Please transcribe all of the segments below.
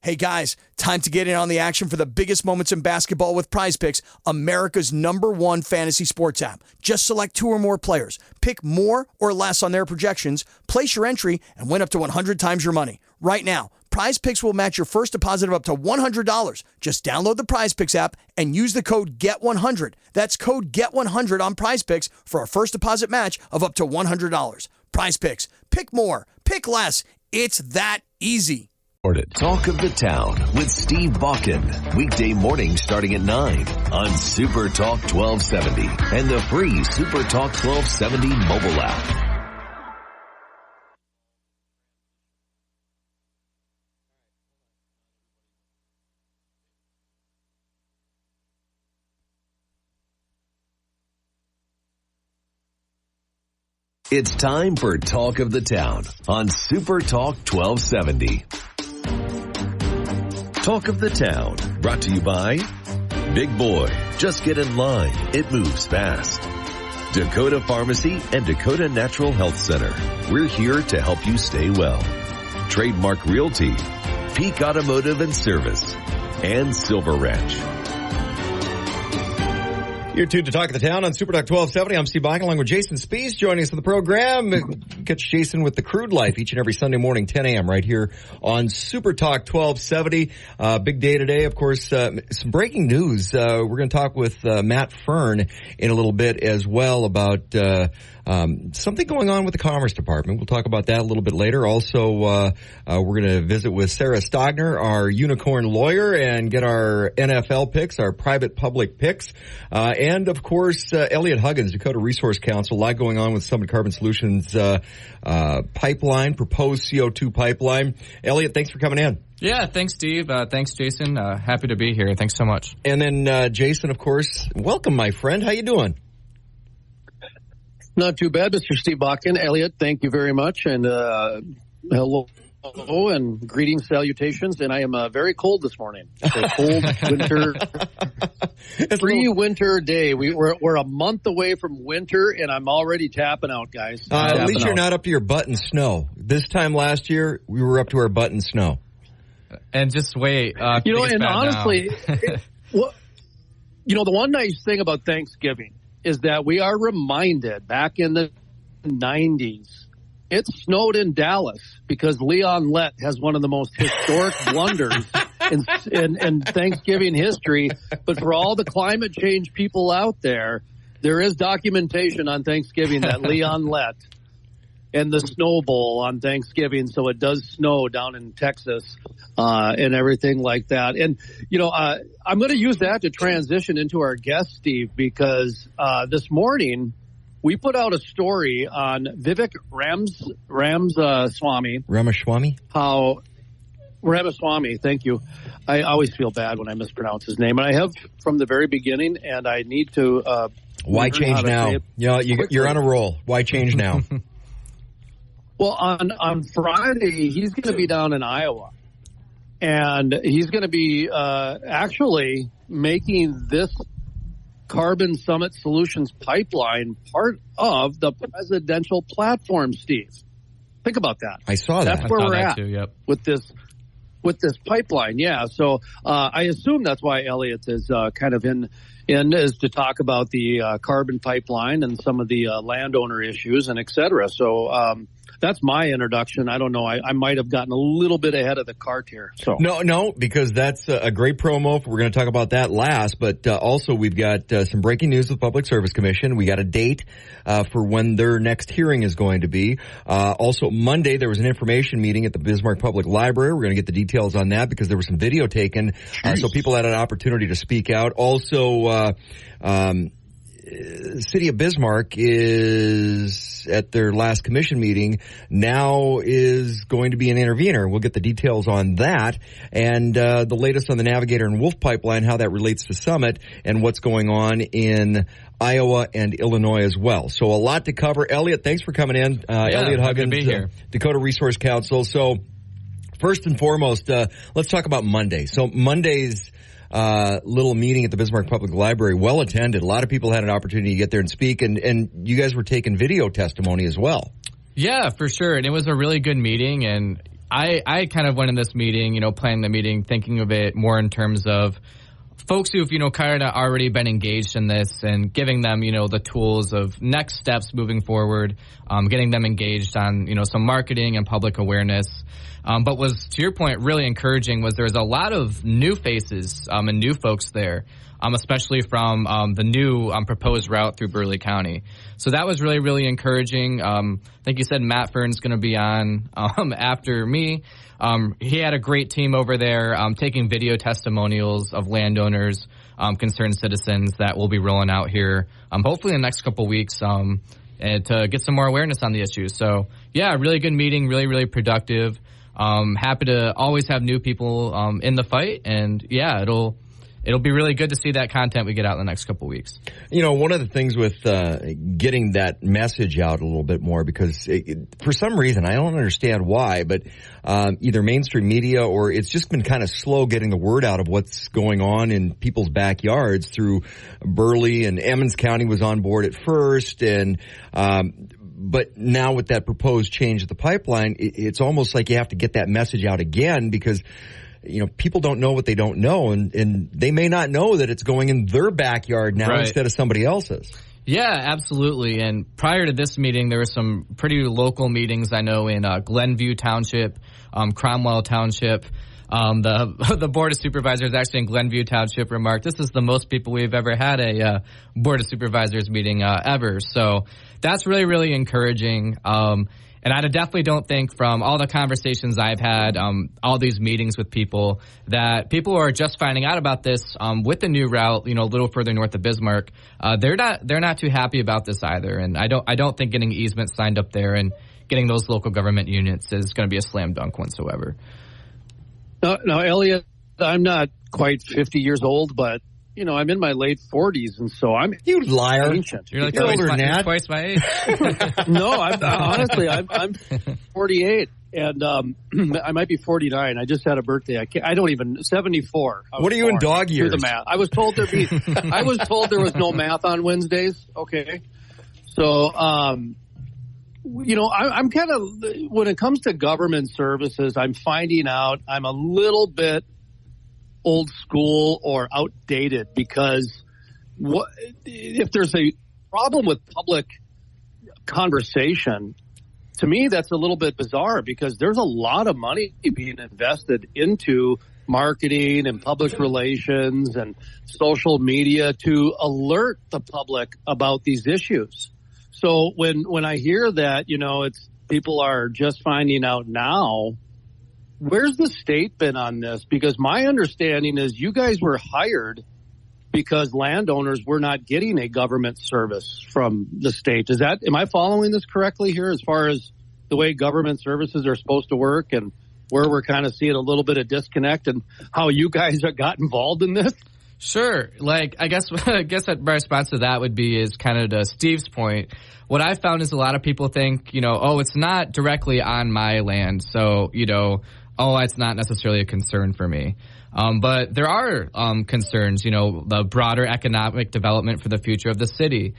Hey guys, time to get in on the action for the biggest moments in basketball with Prize Picks, America's #1 fantasy sports app. Just select 2 or more players, pick more or less on their projections, place your entry, and win up to 100 times your money. Right now, Prize Picks will match your first deposit of up to $100. Just download the Prize Picks app and use the code GET100. That's code GET100 on Prize Picks for a first deposit match of up to $100. Prize Picks. Pick more. Pick less. It's that easy. Talk of the Town with Steve Bakken. Weekday morning starting at 9 on Super Talk 1270 and the free Super Talk 1270 mobile app. It's time for Talk of the Town on Super Talk 1270. Talk of the Town, brought to you by Big Boy, just get in line, it moves fast. Dakota Pharmacy and Dakota Natural Health Center, we're here to help you stay well. Trademark Realty, Peak Automotive and Service, and Silver Ranch. You're tuned to Talk of the Town on Super Talk 1270. I'm Steve Bakken along with Jason Spees joining us on the program. Catch Jason with the Crude Life each and every Sunday morning, 10 a.m. right here on Super Talk 1270. Big day today, of course. Some breaking news. We're going to talk with Matt Fern in a little bit as well about something going on with the Commerce Department. We'll talk about that a little bit later. Also, we're going to visit with Sarah Stogner, our unicorn lawyer, and get our NFL picks, our private public picks. And, of course, Elliot Huggins, Dakota Resource Council. A lot going on with Summit Carbon Solutions pipeline, proposed CO2 pipeline. Elliot, thanks for coming in. Yeah, thanks, Steve. Thanks, Jason. Happy to be here. Thanks so much. And then, Jason, of course, welcome, my friend. How you doing? Not too bad, Mr. Steve Bakken. Elliot, thank you very much. And hello and greetings, salutations. And I am very cold this morning. It's a cold winter, pre-winter day. We're a month away from winter, and I'm already tapping out, guys. At least you're not up to your butt in snow. This time last year, we were up to our butt in snow. And just wait. And honestly, the one nice thing about Thanksgiving is that we are reminded back in the 90s, it snowed in Dallas because Leon Lett has one of the most historic blunders in Thanksgiving history. But for all the climate change people out there is documentation on Thanksgiving that Leon Lett and the Snow Bowl on Thanksgiving. So it does snow down in Texas and everything like that. And, I'm going to use that to transition into our guest, Steve, because this morning we put out a story on Vivek Ramaswamy. Ramaswamy, thank you. I always feel bad when I mispronounce his name, and I have from the very beginning, and I need to... Why change now? You're on a roll. Why change now? Well, on Friday, he's going to be down in Iowa, and he's going to be actually making this Carbon Summit Solutions pipeline part of the presidential platform, Steve. Think about that. I saw that. That's where we're at too, yep. with this pipeline. Yeah, so I assume that's why Elliot is kind of in is to talk about the carbon pipeline and some of the landowner issues and et cetera. So that's my introduction. I don't know. I might have gotten a little bit ahead of the cart here. So No, because that's a great promo. We're going to talk about that last, but also we've got some breaking news with the Public Service Commission. We got a date for when their next hearing is going to be. Also, Monday, there was an information meeting at the Bismarck Public Library. We're going to get the details on that because there was some video taken, so people had an opportunity to speak out. Also, City of Bismarck is at their last commission meeting now is going to be an intervener. We'll get the details on that and the latest on the Navigator and Wolf pipeline, how that relates to Summit and what's going on in Iowa and Illinois as well. So a lot to cover. Elliot, thanks for coming in. Elliot Huggins, be here. Dakota Resource Council. So first and foremost, let's talk about Monday. So Monday's little meeting at the Bismarck Public Library, well attended. A lot of people had an opportunity to get there and speak, and you guys were taking video testimony as well. Yeah, for sure. And it was a really good meeting, and I kind of went in this meeting, planning the meeting, thinking of it more in terms of folks who've, kind of already been engaged in this and giving them, the tools of next steps moving forward, getting them engaged on, some marketing and public awareness. But was, to your point, really encouraging was there's a lot of new faces and new folks there, especially from the new proposed route through Burleigh County. So that was really, really encouraging. I think you said Matt Fern's going to be on after me. He had a great team over there taking video testimonials of landowners, concerned citizens that will be rolling out here, hopefully in the next couple weeks, and to get some more awareness on the issues. So, yeah, really good meeting, really, really productive. Happy to always have new people in the fight, and yeah, it'll be really good to see that content we get out in the next couple weeks. One of the things with getting that message out a little bit more, because for some reason, I don't understand why, but either mainstream media or it's just been kind of slow getting the word out of what's going on in people's backyards through Burleigh, and Emmons County was on board at first, and but now with that proposed change of the pipeline, it's almost like you have to get that message out again, because people don't know what they don't know, and they may not know that it's going in their backyard now instead of somebody else's. Yeah, absolutely. And prior to this meeting, there were some pretty local meetings I know in Glenview Township, Cromwell Township. The Board of Supervisors actually in Glenview Township remarked, this is the most people we've ever had a Board of Supervisors meeting ever. So that's really, really encouraging. And I definitely don't think from all the conversations I've had, all these meetings with people, that people are just finding out about this with the new route, a little further north of Bismarck. They're not too happy about this either. And I don't think getting easements signed up there and getting those local government units is going to be a slam dunk whatsoever. Now, Elliot, I'm not quite 50 years old, but I'm in my late 40s, and so I'm you liar. Ancient. You're like twice my age. No, I'm 48, and I might be 49. I just had a birthday. I don't even 74. What are you in dog years? Do the math. I was told there was no math on Wednesdays. Okay, so I'm kind of, when it comes to government services, I'm finding out I'm a little bit old school or outdated, because if there's a problem with public conversation, to me that's a little bit bizarre, because there's a lot of money being invested into marketing and public relations and social media to alert the public about these issues. So when I hear that, it's people are just finding out now, where's the state been on this? Because my understanding is you guys were hired because landowners were not getting a government service from the state. Am I following this correctly here as far as the way government services are supposed to work, and where we're kind of seeing a little bit of disconnect, and how you guys got involved in this? Sure. I guess that my response to that would be is kind of to Steve's point. What I've found is a lot of people think, it's not directly on my land, so, it's not necessarily a concern for me. But there are concerns, the broader economic development for the future of the city.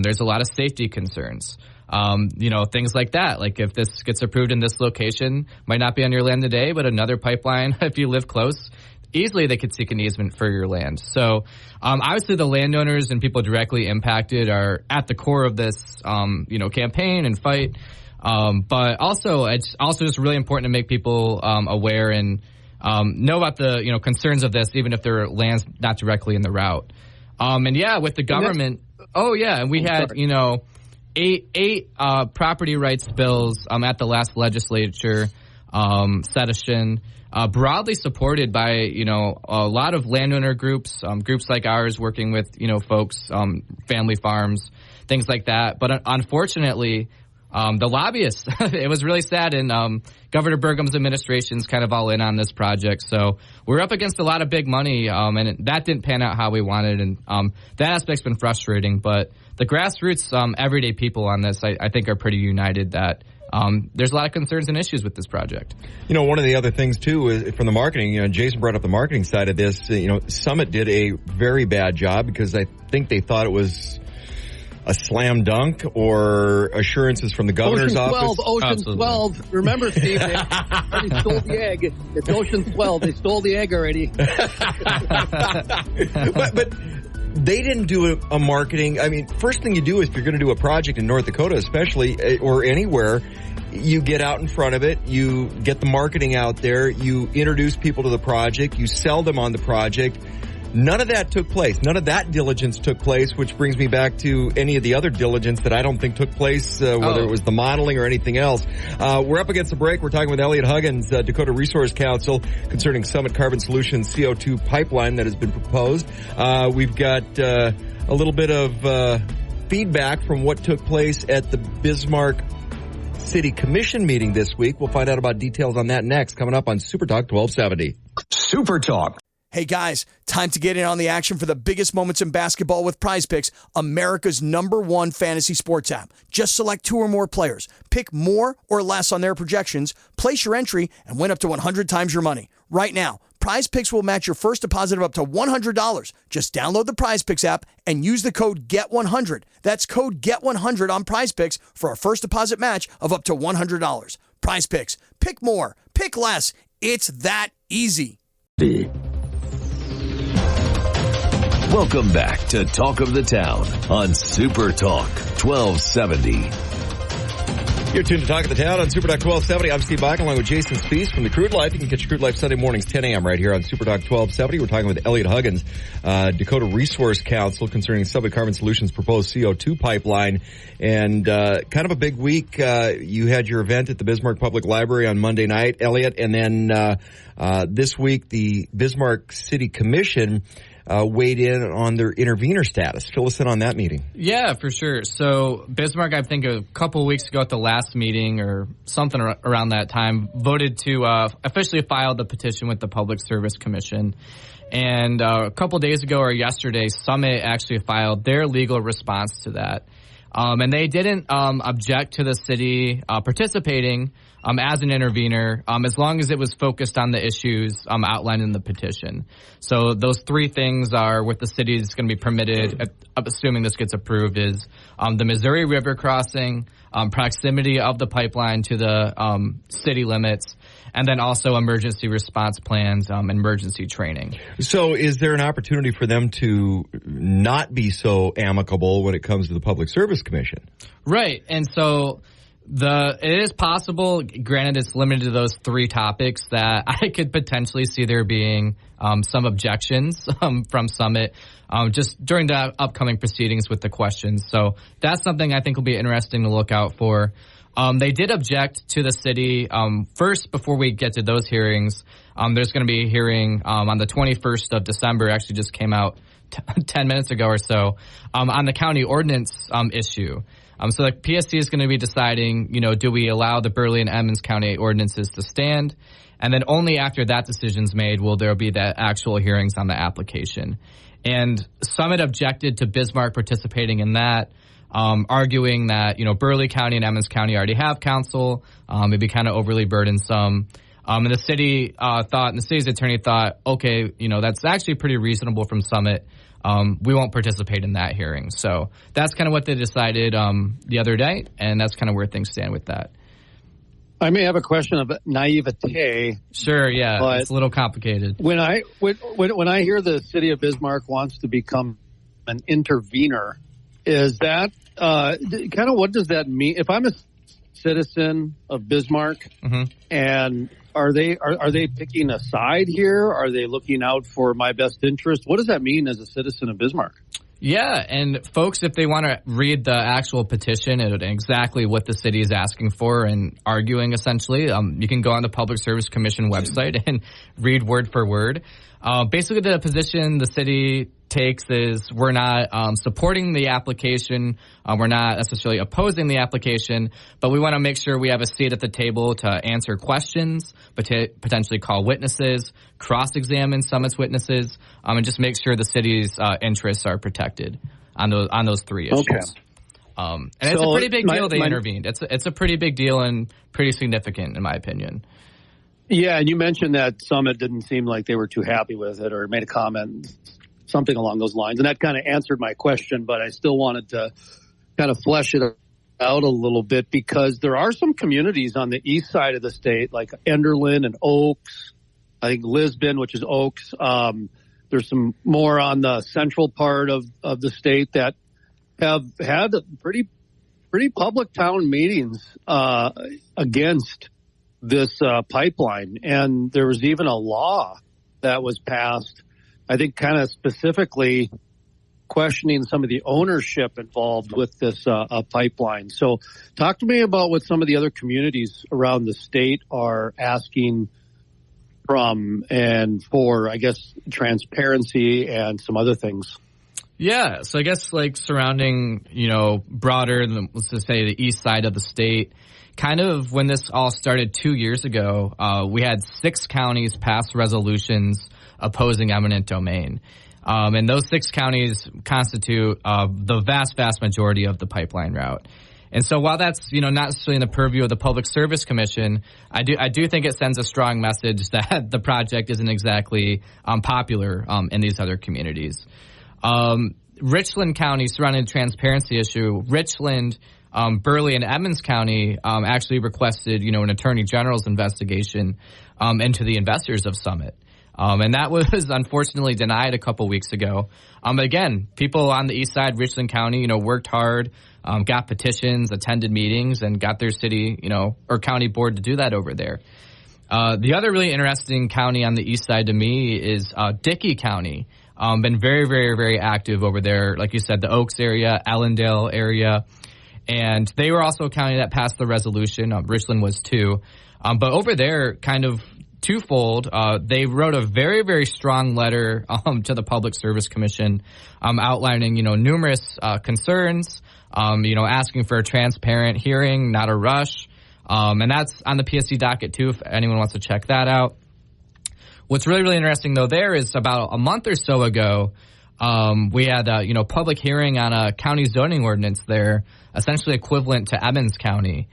There's a lot of safety concerns. Things like that. Like if this gets approved in this location, might not be on your land today, but another pipeline, if you live close, easily they could seek an easement for your land. So obviously the landowners and people directly impacted are at the core of this, campaign and fight. But also it's also just really important to make people aware and know about the concerns of this, even if their land's not directly in the route. With the government, and we had eight property rights bills at the last legislature session. Broadly supported by, a lot of landowner groups, groups like ours working with, folks, family farms, things like that. But unfortunately, the lobbyists, it was really sad, and Governor Burgum's administration's kind of all in on this project. So we're up against a lot of big money, and that didn't pan out how we wanted, and that aspect's been frustrating. But the grassroots, everyday people on this, I think, are pretty united that there's a lot of concerns and issues with this project. One of the other things, too, is from the marketing, Jason brought up the marketing side of this. Summit did a very bad job, because I think they thought it was a slam dunk or assurances from the governor's office? Ocean 12. Remember, Steve, they already stole the egg. It's Ocean 12. They stole the egg already. but they didn't do a marketing. I mean, first thing you do is if you're going to do a project in North Dakota, especially, or anywhere, you get out in front of it, you get the marketing out there, you introduce people to the project, you sell them on the project. None of that took place. None of that diligence took place, which brings me back to any of the other diligence that I don't think took place, whether it was the modeling or anything else. We're up against the break. We're talking with Elliot Huggins, Dakota Resource Council, concerning Summit Carbon Solutions CO2 pipeline that has been proposed. We've got a little bit of feedback from what took place at the Bismarck City Commission meeting this week. We'll find out about details on that next, coming up on Super Talk 1270. Super Talk. Hey guys, time to get in on the action for the biggest moments in basketball with Prize Picks, America's #1 fantasy sports app. Just select 2 or more players, pick more or less on their projections, place your entry, and win up to 100 times your money. Right now, Prize Picks will match your first deposit of up to $100. Just download the Prize Picks app and use the code GET100. That's code GET100 on Prize Picks for a first deposit match of up to $100. Prize Picks. Pick more. Pick less. It's that easy. Welcome back to Talk of the Town on Super Talk 1270. You're tuned to Talk of the Town on Super Talk 1270. I'm Steve Bach, along with Jason Spies from the Crude Life. You can catch Crude Life Sunday mornings 10 a.m. right here on Super Talk 1270. We're talking with Elliot Huggins, Dakota Resource Council, concerning Summit Carbon Solutions' proposed CO2 pipeline. And kind of a big week. You had your event at the Bismarck Public Library on Monday night, Elliot, and then this week the Bismarck City Commission weighed in on their intervener status. Fill us in on that meeting. Yeah, for sure. So Bismarck, I think a couple of weeks ago at the last meeting or something around that time, voted to officially file the petition with the Public Service Commission. And a couple of days ago or yesterday, Summit actually filed their legal response to that. And they didn't object to the city participating as an intervener, as long as it was focused on the issues outlined in the petition. So those 3 things are what the city is going to be permitted, assuming this gets approved, is the Missouri River crossing, proximity of the pipeline to the city limits, and then also emergency response plans, emergency training. So is there an opportunity for them to not be so amicable when it comes to the Public Service Commission? Right. And so it is possible, granted it's limited to those 3 topics, that I could potentially see there being some objections from Summit just during the upcoming proceedings with the questions. So that's something I think will be interesting to look out for. They did object to the city. First, before we get to those hearings, there's going to be a hearing on the 21st of December, actually just came out 10 minutes ago or so, on the county ordinance issue. So the PSC is going to be deciding, do we allow the Burleigh and Emmons County ordinances to stand? And then only after that decision's made will there be the actual hearings on the application. And Summit objected to Bismarck participating in that, arguing that, Burleigh County and Emmons County already have council. It'd be kind of overly burdensome. And the city thought, and the city's attorney thought, okay, that's actually pretty reasonable from Summit. We won't participate in that hearing. So that's kind of what they decided the other day, and that's kind of where things stand with that. I may have a question of naivete. Sure, yeah, it's a little complicated. When I hear the city of Bismarck wants to become an intervener, is that kind of what does that mean? If I'm a citizen of Bismarck, and are they picking a side here? Are they looking out for my best interest? What does that mean as a citizen of Bismarck? Yeah, and folks, if they want to read the actual petition and exactly what the city is asking for and arguing, essentially, you can go on the Public Service Commission website and read word for word. Basically, the position the city takes is we're not supporting the application. We're not necessarily opposing the application, but we want to make sure we have a seat at the table to answer questions, potentially call witnesses, cross-examine Summit's witnesses, and just make sure the city's interests are protected on those 3 issues. Okay. And it's a pretty big deal they intervened. It's a pretty big deal and pretty significant, in my opinion. Yeah, and you mentioned that Summit didn't seem like they were too happy with it or made a comment, something along those lines. And that kind of answered my question, but I still wanted to kind of flesh it out a little bit, because there are some communities on the east side of the state, like Enderlin and Oaks. I think Lisbon, which is Oaks. There's some more on the central part of the state that have had pretty public town meetings against this pipeline. And there was even a law that was passed, I think, kind of specifically questioning some of the ownership involved with this pipeline. So talk to me about what some of the other communities around the state are asking from and for, I guess, transparency and some other things. Yeah, so I guess like surrounding, broader than, let's just say, the east side of the state, kind of when this all started 2 years ago, we had 6 counties pass resolutions opposing eminent domain. And those 6 counties constitute the vast majority of the pipeline route. And so while that's, not necessarily in the purview of the Public Service Commission, I do think it sends a strong message that the project isn't exactly popular in these other communities. Richland County, surrounding the transparency issue, Richland, Burleigh, and Emmons County actually requested, an attorney general's investigation into the investors of Summit. And that was unfortunately denied a couple weeks ago. But again, people on the east side, Richland County, worked hard, got petitions, attended meetings, and got their city, or county board to do that over there. The other really interesting county on the east side to me is Dickey County. Been very, very, very active over there. Like you said, the Oaks area, Allendale area. And they were also a county that passed the resolution. Richland was too. But over there, kind of twofold, they wrote a very, very strong letter to the Public Service Commission outlining, numerous concerns, asking for a transparent hearing, not a rush. And that's on the PSC docket, too, if anyone wants to check that out. What's really, really interesting, though, there is about a month or so ago, we had a, public hearing on a county zoning ordinance there, essentially equivalent to Emmons County.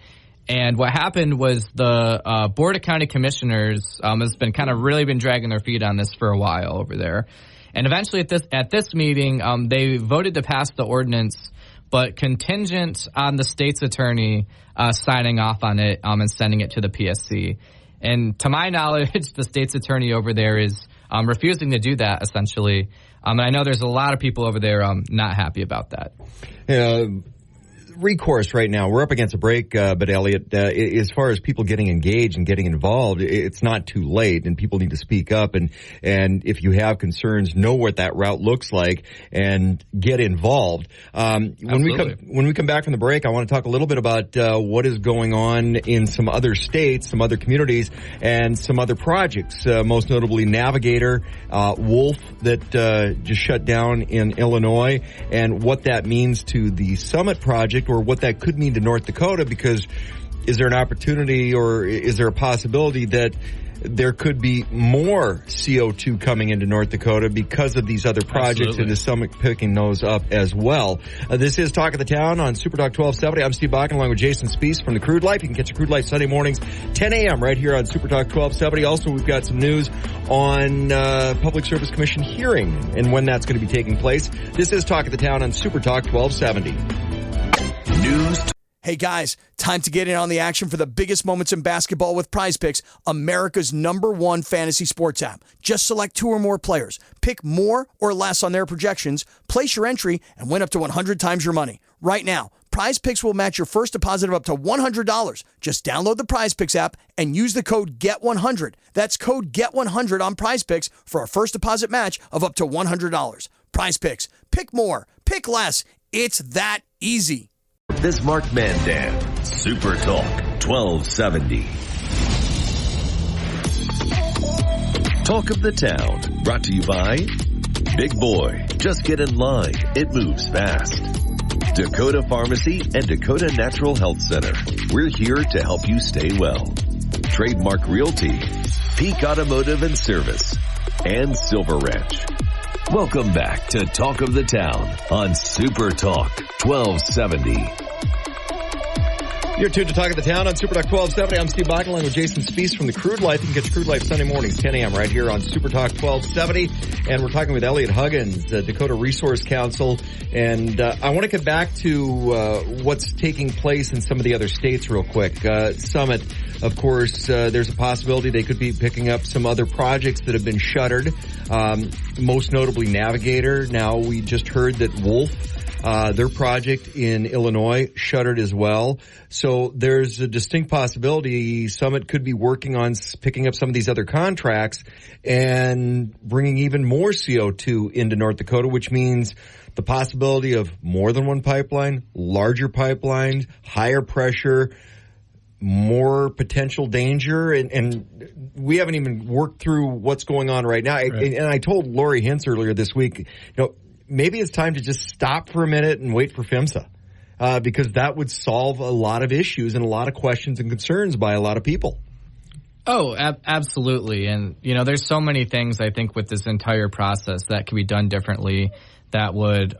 And what happened was the Board of County Commissioners has been kind of really been dragging their feet on this for a while over there. And eventually at this meeting, they voted to pass the ordinance, but contingent on the state's attorney signing off on it and sending it to the PSC. And to my knowledge, the state's attorney over there is refusing to do that, essentially. And I know there's a lot of people over there not happy about that. Recourse right now, we're up against a break, but Elliot, as far as people getting engaged and getting involved, it's not too late, and people need to speak up. And if you have concerns, know what that route looks like and get involved. When we come back from the break, I want to talk a little bit about what is going on in some other states, some other communities, and some other projects. Most notably, Navigator, Wolf that just shut down in Illinois, and what that means to the Summit project, or what that could mean to North Dakota, because is there an opportunity or is there a possibility that there could be more CO2 coming into North Dakota because of these other projects? Absolutely. And is Summit picking those up as well? This is Talk of the Town on Super Talk 1270. I'm Steve Bakken along with Jason Spiess from the Crude Life. You can catch the Crude Life Sunday mornings, 10 a.m. right here on Super Talk 1270. Also, we've got some news on Public Service Commission hearing and when that's going to be taking place. This is Talk of the Town on Super Talk 1270. Hey guys, time to get in on the action for the biggest moments in basketball with Prize Picks, America's #1 fantasy sports app. Just select 2 or more players, pick more or less on their projections, place your entry, and win up to 100 times your money. Right now, Prize Picks will match your first deposit of up to $100. Just download the Prize Picks app and use the code GET100. That's code GET100 on Prize Picks for a first deposit match of up to $100. Prize Picks. Pick more. Pick less. It's that easy. Bismarck and Mandan, Super Talk 1270. Talk of the Town, brought to you by Big Boy, just get in line, it moves fast. Dakota Pharmacy and Dakota Natural Health Center, we're here to help you stay well. Trademark Realty, Peak Automotive and Service, and Silver Ranch. Welcome back to Talk of the Town on Super Talk 1270. You're tuned to Talk of the Town on Super Talk 1270. I'm Steve Bach, along with Jason Spiess from the Crude Life. You can catch Crude Life Sunday mornings, 10 a.m. right here on Super Talk 1270. And we're talking with Elliot Huggins, Dakota Resource Council. And I want to get back to what's taking place in some of the other states real quick. Summit, of course, there's a possibility they could be picking up some other projects that have been shuttered, most notably Navigator. Now, we just heard that Wolf, their project in Illinois, shuttered as well. So there's a distinct possibility Summit could be working on picking up some of these other contracts and bringing even more CO2 into North Dakota, which means the possibility of more than one pipeline, larger pipelines, higher pressure, more potential danger. And we haven't even worked through what's going on right now. Right. And I told Lori Hintz earlier this week, maybe it's time to just stop for a minute and wait for PHMSA, because that would solve a lot of issues and a lot of questions and concerns by a lot of people. Oh, absolutely. And, there's so many things, I think, with this entire process that could be done differently that would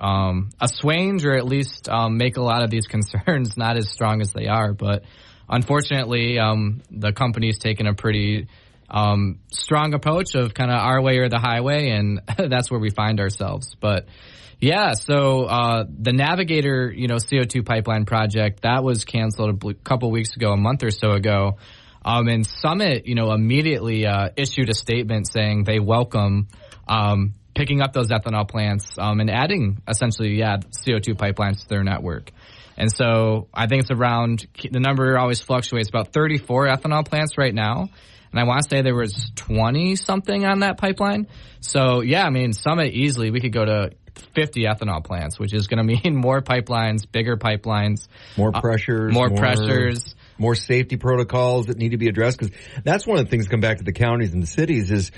assuage or at least make a lot of these concerns not as strong as they are. But unfortunately, the company's taken a pretty strong approach of kind of our way or the highway, and that's where we find ourselves. But yeah, so the Navigator, CO2 pipeline project, that was canceled a couple weeks ago, a month or so ago. And Summit, immediately issued a statement saying they welcome picking up those ethanol plants and adding essentially, CO2 pipelines to their network. And so I think it's around, the number always fluctuates, about 34 ethanol plants right now. And I want to say there was 20-something on that pipeline. So, Summit easily, we could go to 50 ethanol plants, which is going to mean more pipelines, bigger pipelines. More pressures. More pressures. More safety protocols that need to be addressed. Because that's one of the things that come back to the counties and the cities is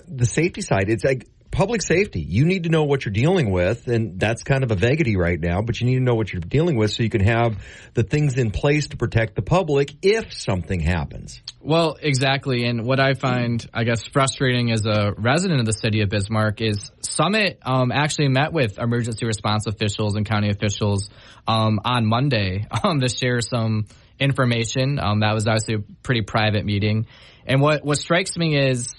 the safety side. It's like public safety. You need to know what you're dealing with, and that's kind of a vagity right now, but you need to know what you're dealing with so you can have the things in place to protect the public if something happens. Well, exactly. And what I find, I guess, frustrating as a resident of the city of Bismarck is Summit actually met with emergency response officials and county officials on Monday to share some information. That was obviously a pretty private meeting. And what strikes me is,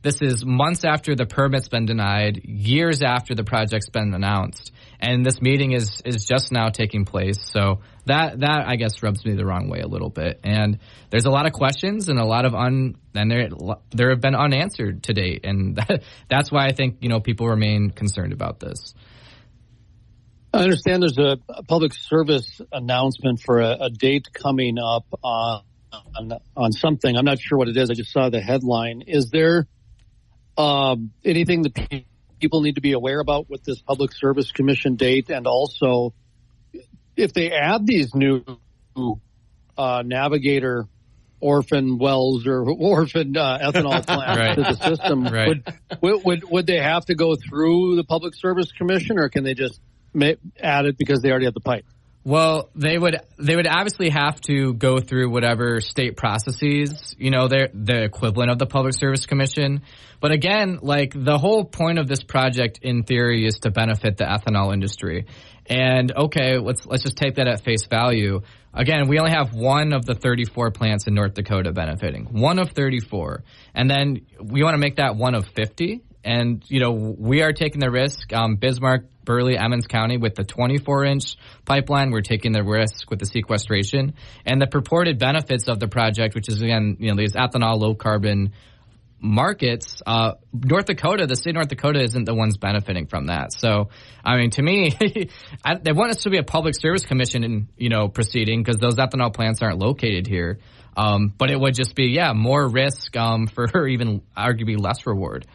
this is months after the permit's been denied, years after the project's been announced, and this meeting is just now taking place. So that I guess rubs me the wrong way a little bit. And there's a lot of questions and a lot of there have been unanswered to date, and that's why I think people remain concerned about this. I understand there's a public service announcement for a date coming up on something. I'm not sure what it is. I just saw the headline. Is there anything that people need to be aware about with this Public Service Commission date? And also, if they add these new Navigator orphan wells or orphan ethanol plants to the system, would they have to go through the Public Service Commission, or can they just add it because they already have the pipe? Well, they would obviously have to go through whatever state processes, they're the equivalent of the Public Service Commission. But again, the whole point of this project in theory is to benefit the ethanol industry. And okay, let's just take that at face value. Again, we only have one of the 34 plants in North Dakota benefiting. One of 34. And then we want to make that one of 50. And, we are taking the risk. Bismarck, Burley, Emmons County with the 24-inch pipeline, we're taking the risk with the sequestration. And the purported benefits of the project, which is, again, these ethanol low-carbon markets, North Dakota, the state of North Dakota isn't the ones benefiting from that. So, to me, they want us to be a Public Service Commission, proceeding because those ethanol plants aren't located here. But it would just be, more risk for even arguably less reward.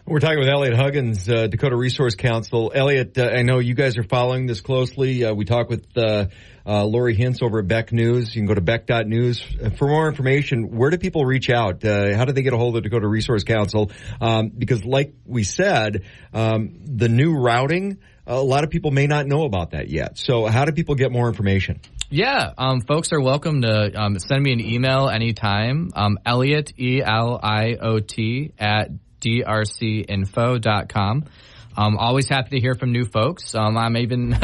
We're talking with Elliot Huggins, Dakota Resource Council. Elliot, I know you guys are following this closely. We talk with Lori Hintz over at Beck News. You can go to beck.news. For more information, where do people reach out? How do they get a hold of Dakota Resource Council? Because like we said, the new routing, a lot of people may not know about that yet. So how do people get more information? Yeah, folks are welcome to send me an email anytime. Elliot, ELIOT, at drcinfo.com. Always happy to hear from new folks. I'm even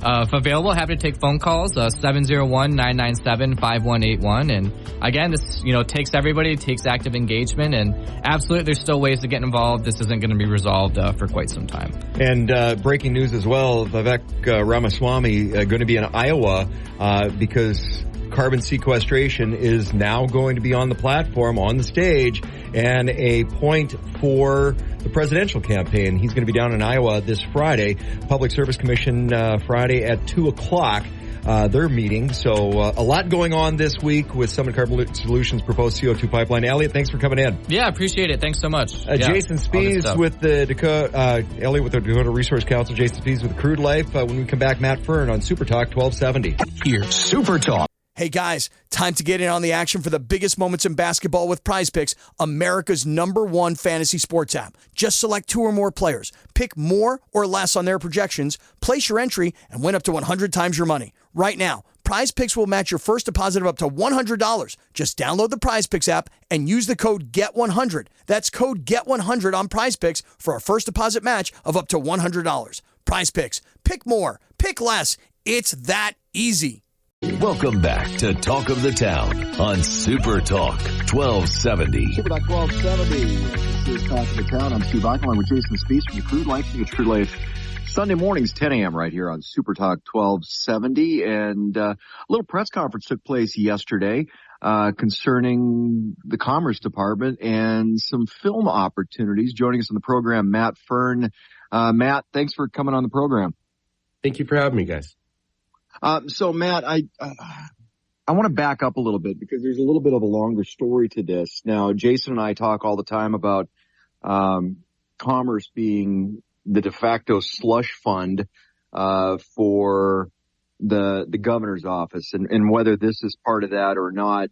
available, happy to take phone calls, 701-997-5181. And again, this, takes everybody, takes active engagement, and absolutely there's still ways to get involved. This isn't going to be resolved for quite some time. And breaking news as well, Vivek Ramaswamy going to be in Iowa because carbon sequestration is now going to be on the platform, on the stage, and a point for the presidential campaign. He's going to be down in Iowa this Friday. Public Service Commission Friday at 2 o'clock. Their meeting. So a lot going on this week with Summit Carbon Solutions proposed CO2 pipeline. Elliot, thanks for coming in. Yeah, appreciate it. Thanks so much. Jason Spies with the Elliot with the Dakota Resource Council. Jason Spies with Crude Life. When we come back, Matt Fern on Super Talk 1270. Here's Super Talk. Hey guys, time to get in on the action for the biggest moments in basketball with Prize Picks, America's #1 fantasy sports app. Just select 2 or more players, pick more or less on their projections, place your entry, and win up to 100 times your money. Right now, Prize Picks will match your first deposit of up to $100. Just download the Prize Picks app and use the code GET100. That's code GET100 on Prize Picks for a first deposit match of up to $100. Prize Picks. Pick more. Pick less. It's that easy. Welcome back to Talk of the Town on Super Talk 1270. Super Talk 1270. This is Talk of the Town. I'm Steve Eichelon with Jason Spies from the Crude Life. It's Crude Life Sunday mornings, 10 a.m. right here on Super Talk 1270. And a little press conference took place yesterday concerning the Commerce Department and some film opportunities. Joining us on the program, Matt Fern. Matt, thanks for coming on the program. Thank you for having me, guys. So Matt, I want to back up a little bit because there's a little bit of a longer story to this. Now, Jason and I talk all the time about commerce being the de facto slush fund for the governor's office, and whether this is part of that or not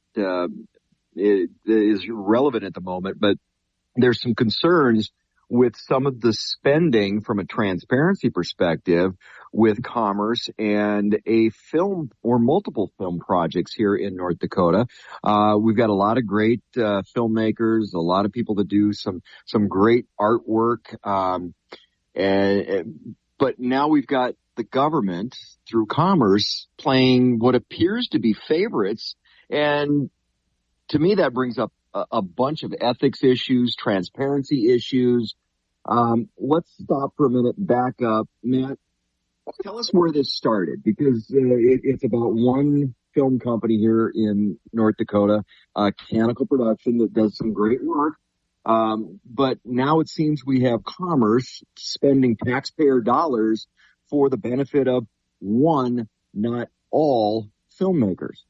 it is relevant at the moment. But there's some concerns with some of the spending from a transparency perspective with commerce and a film or multiple film projects here in North Dakota. We've got a lot of great filmmakers, a lot of people that do some great artwork. But now we've got the government through commerce playing what appears to be favorites. And to me, that brings up a bunch of ethics issues, transparency issues. Let's stop for a minute, back up. Matt, tell us where this started, because it's about one film company here in North Dakota, Canonical Production, that does some great work. But now it seems we have commerce spending taxpayer dollars for the benefit of one, not all, filmmakers.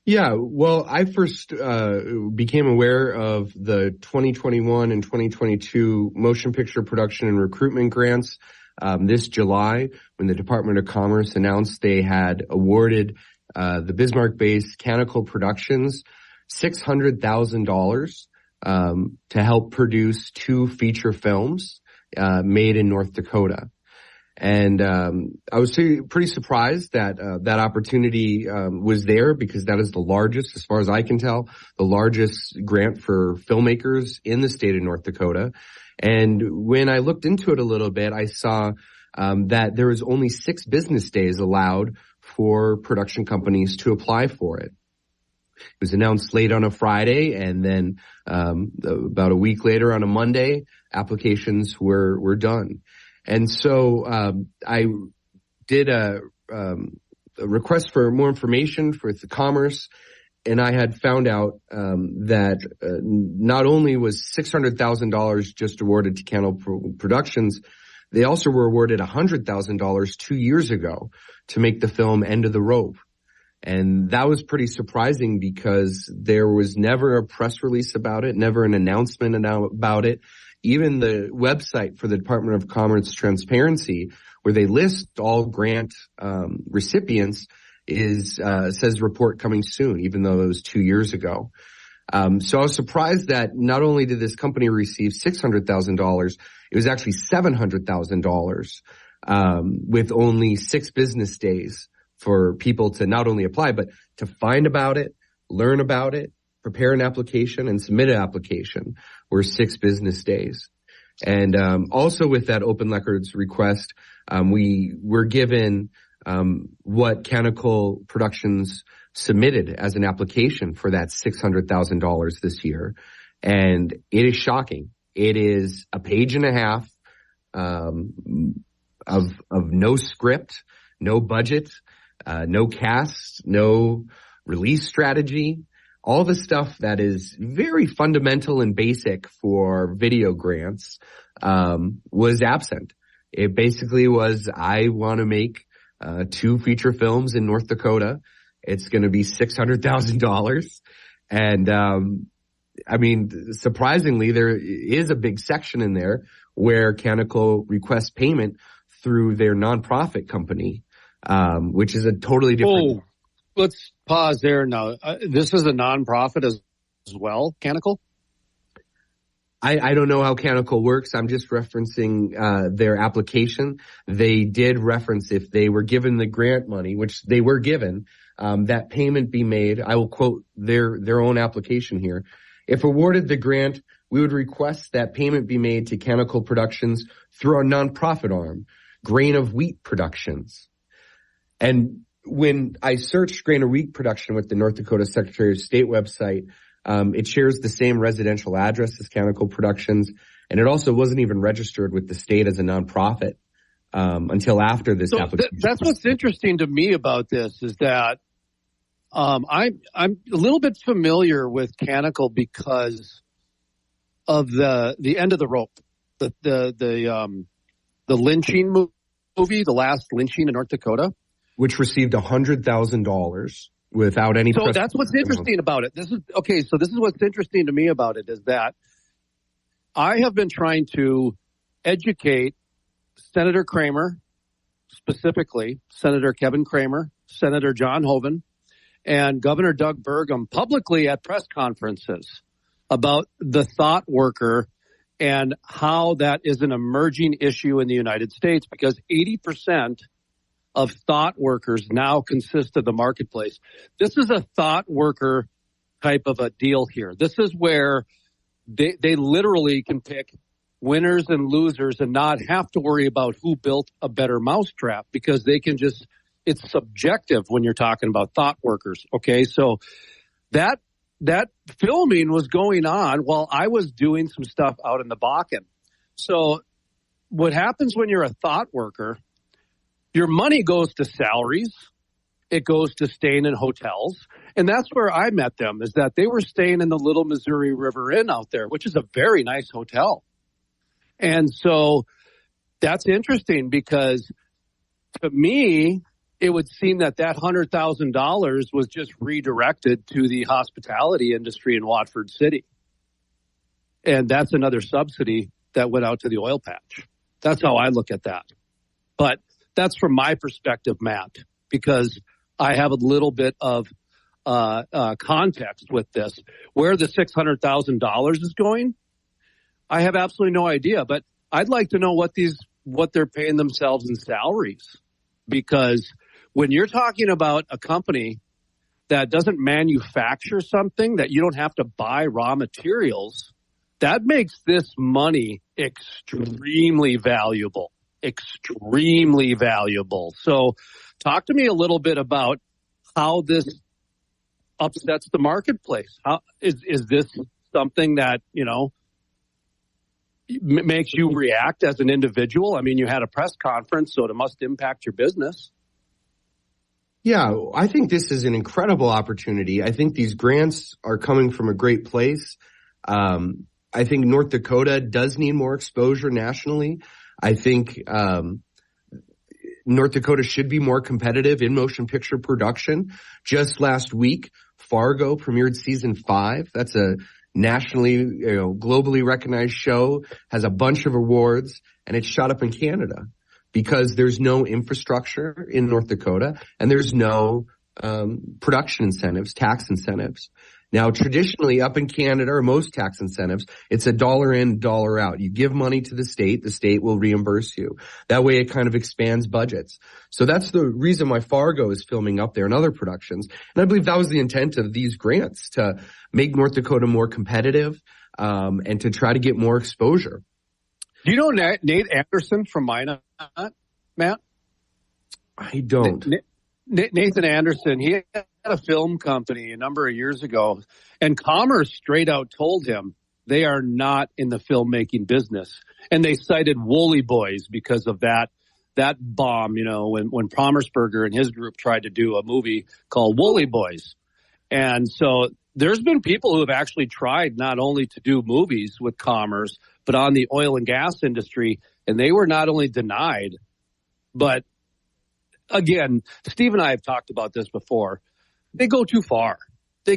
Yeah, well, I first became aware of the 2021 and 2022 motion picture production and recruitment grants this July, when the Department of Commerce announced they had awarded the Bismarck-based Canonical Productions $600,000 to help produce 2 feature films made in North Dakota. And I was pretty surprised that that opportunity was there, because that is the largest, as far as I can tell, the largest grant for filmmakers in the state of North Dakota. And when I looked into it a little bit, I saw that there was only 6 business days allowed for production companies to apply for it. It was announced late on a Friday, and then about a week later on a Monday, applications were done. And so I did a request for more information for the Commerce, and I had found out that not only was $600,000 just awarded to Canonical Productions, they also were awarded $100,000 2 years ago to make the film End of the Rope. And that was pretty surprising, because there was never a press release about it, never an announcement about it. Even the website for the Department of Commerce Transparency, where they list all grant recipients, says report coming soon, even though it was 2 years ago. So I was surprised that not only did this company receive $600,000, it was actually $700,000 with only 6 business days for people to not only apply, but to find about it, learn about it, prepare an application, and submit an application, were 6 business days. And also with that open records request, we were given what Canonical Productions submitted as an application for that $600,000 this year. And it is shocking. It is a page and a half of no script, no budget, no cast, no release strategy. All the stuff that is very fundamental and basic for video grants was absent. It basically was, I want to make 2 feature films in North Dakota. It's going to be $600,000. And I mean, surprisingly, there is a big section in there where Canonical requests payment through their nonprofit company, which is a totally different. Oh, let's pause there now. This is a nonprofit as well, Canonical? I don't know how Canonical works. I'm just referencing their application. They did reference if they were given the grant money, which they were given, that payment be made. I will quote their own application here. If awarded the grant, we would request that payment be made to Canonical Productions through our nonprofit arm, Grain of Wheat Productions. And when I searched Grain of Wheat Production with the North Dakota Secretary of State website, it shares the same residential address as Canonical Productions, and it also wasn't even registered with the state as a nonprofit until after this application. That's what's interesting to me about this is that I'm a little bit familiar with Canonical because of the end of the rope, the lynching movie, the last lynching in North Dakota, which received $100,000 without any. So that's what's interesting about it. This is what's interesting to me about it is that I have been trying to educate Senator Kramer, specifically Senator Kevin Kramer, Senator John Hoeven, and Governor Doug Burgum publicly at press conferences about the thought worker and how that is an emerging issue in the United States because 80% of thought workers now consist of the marketplace. This is a thought worker type of a deal here. This is where they literally can pick winners and losers and not have to worry about who built a better mousetrap because they can just, it's subjective when you're talking about thought workers. Okay. So that filming was going on while I was doing some stuff out in the Bakken. So what happens when you're a thought worker, your money goes to salaries. It goes to staying in hotels. And that's where I met them is that they were staying in the Little Missouri River Inn out there, which is a very nice hotel. And so that's interesting because to me, it would seem that $100,000 was just redirected to the hospitality industry in Watford City. And that's another subsidy that went out to the oil patch. That's how I look at that. But that's from my perspective, Matt, because I have a little bit of context with this. Where the $600,000 is going, I have absolutely no idea. But I'd like to know what they're paying themselves in salaries, because when you're talking about a company that doesn't manufacture something, that you don't have to buy raw materials, that makes this money extremely valuable. Extremely valuable. So talk to me a little bit about how this upsets the marketplace. How is this something that, makes you react as an individual? I mean, you had a press conference, so it must impact your business. Yeah, I think this is an incredible opportunity. I think these grants are coming from a great place. I think North Dakota does need more exposure nationally. I think North Dakota should be more competitive in motion picture production. Just last week, Fargo premiered season 5. That's a nationally, globally recognized show, has a bunch of awards, and it's shot up in Canada because there's no infrastructure in North Dakota and there's no production incentives, tax incentives. Now, traditionally up in Canada, or most tax incentives, it's $1 in, $1 out. You give money to the state will reimburse you. That way it kind of expands budgets. So that's the reason why Fargo is filming up there and other productions. And I believe that was the intent of these grants, to make North Dakota more competitive, and to try to get more exposure. Do you know Nate Anderson from Minot, Matt? I don't. Nathan Anderson, he had a film company a number of years ago, and Commerce straight out told him they are not in the filmmaking business. And they cited Woolly Boys because of that bomb, when Promersberger and his group tried to do a movie called Woolly Boys. And so there's been people who have actually tried not only to do movies with Commerce, but on the oil and gas industry, and they were not only denied, but again, Steve and I have talked about this before. They go too far. They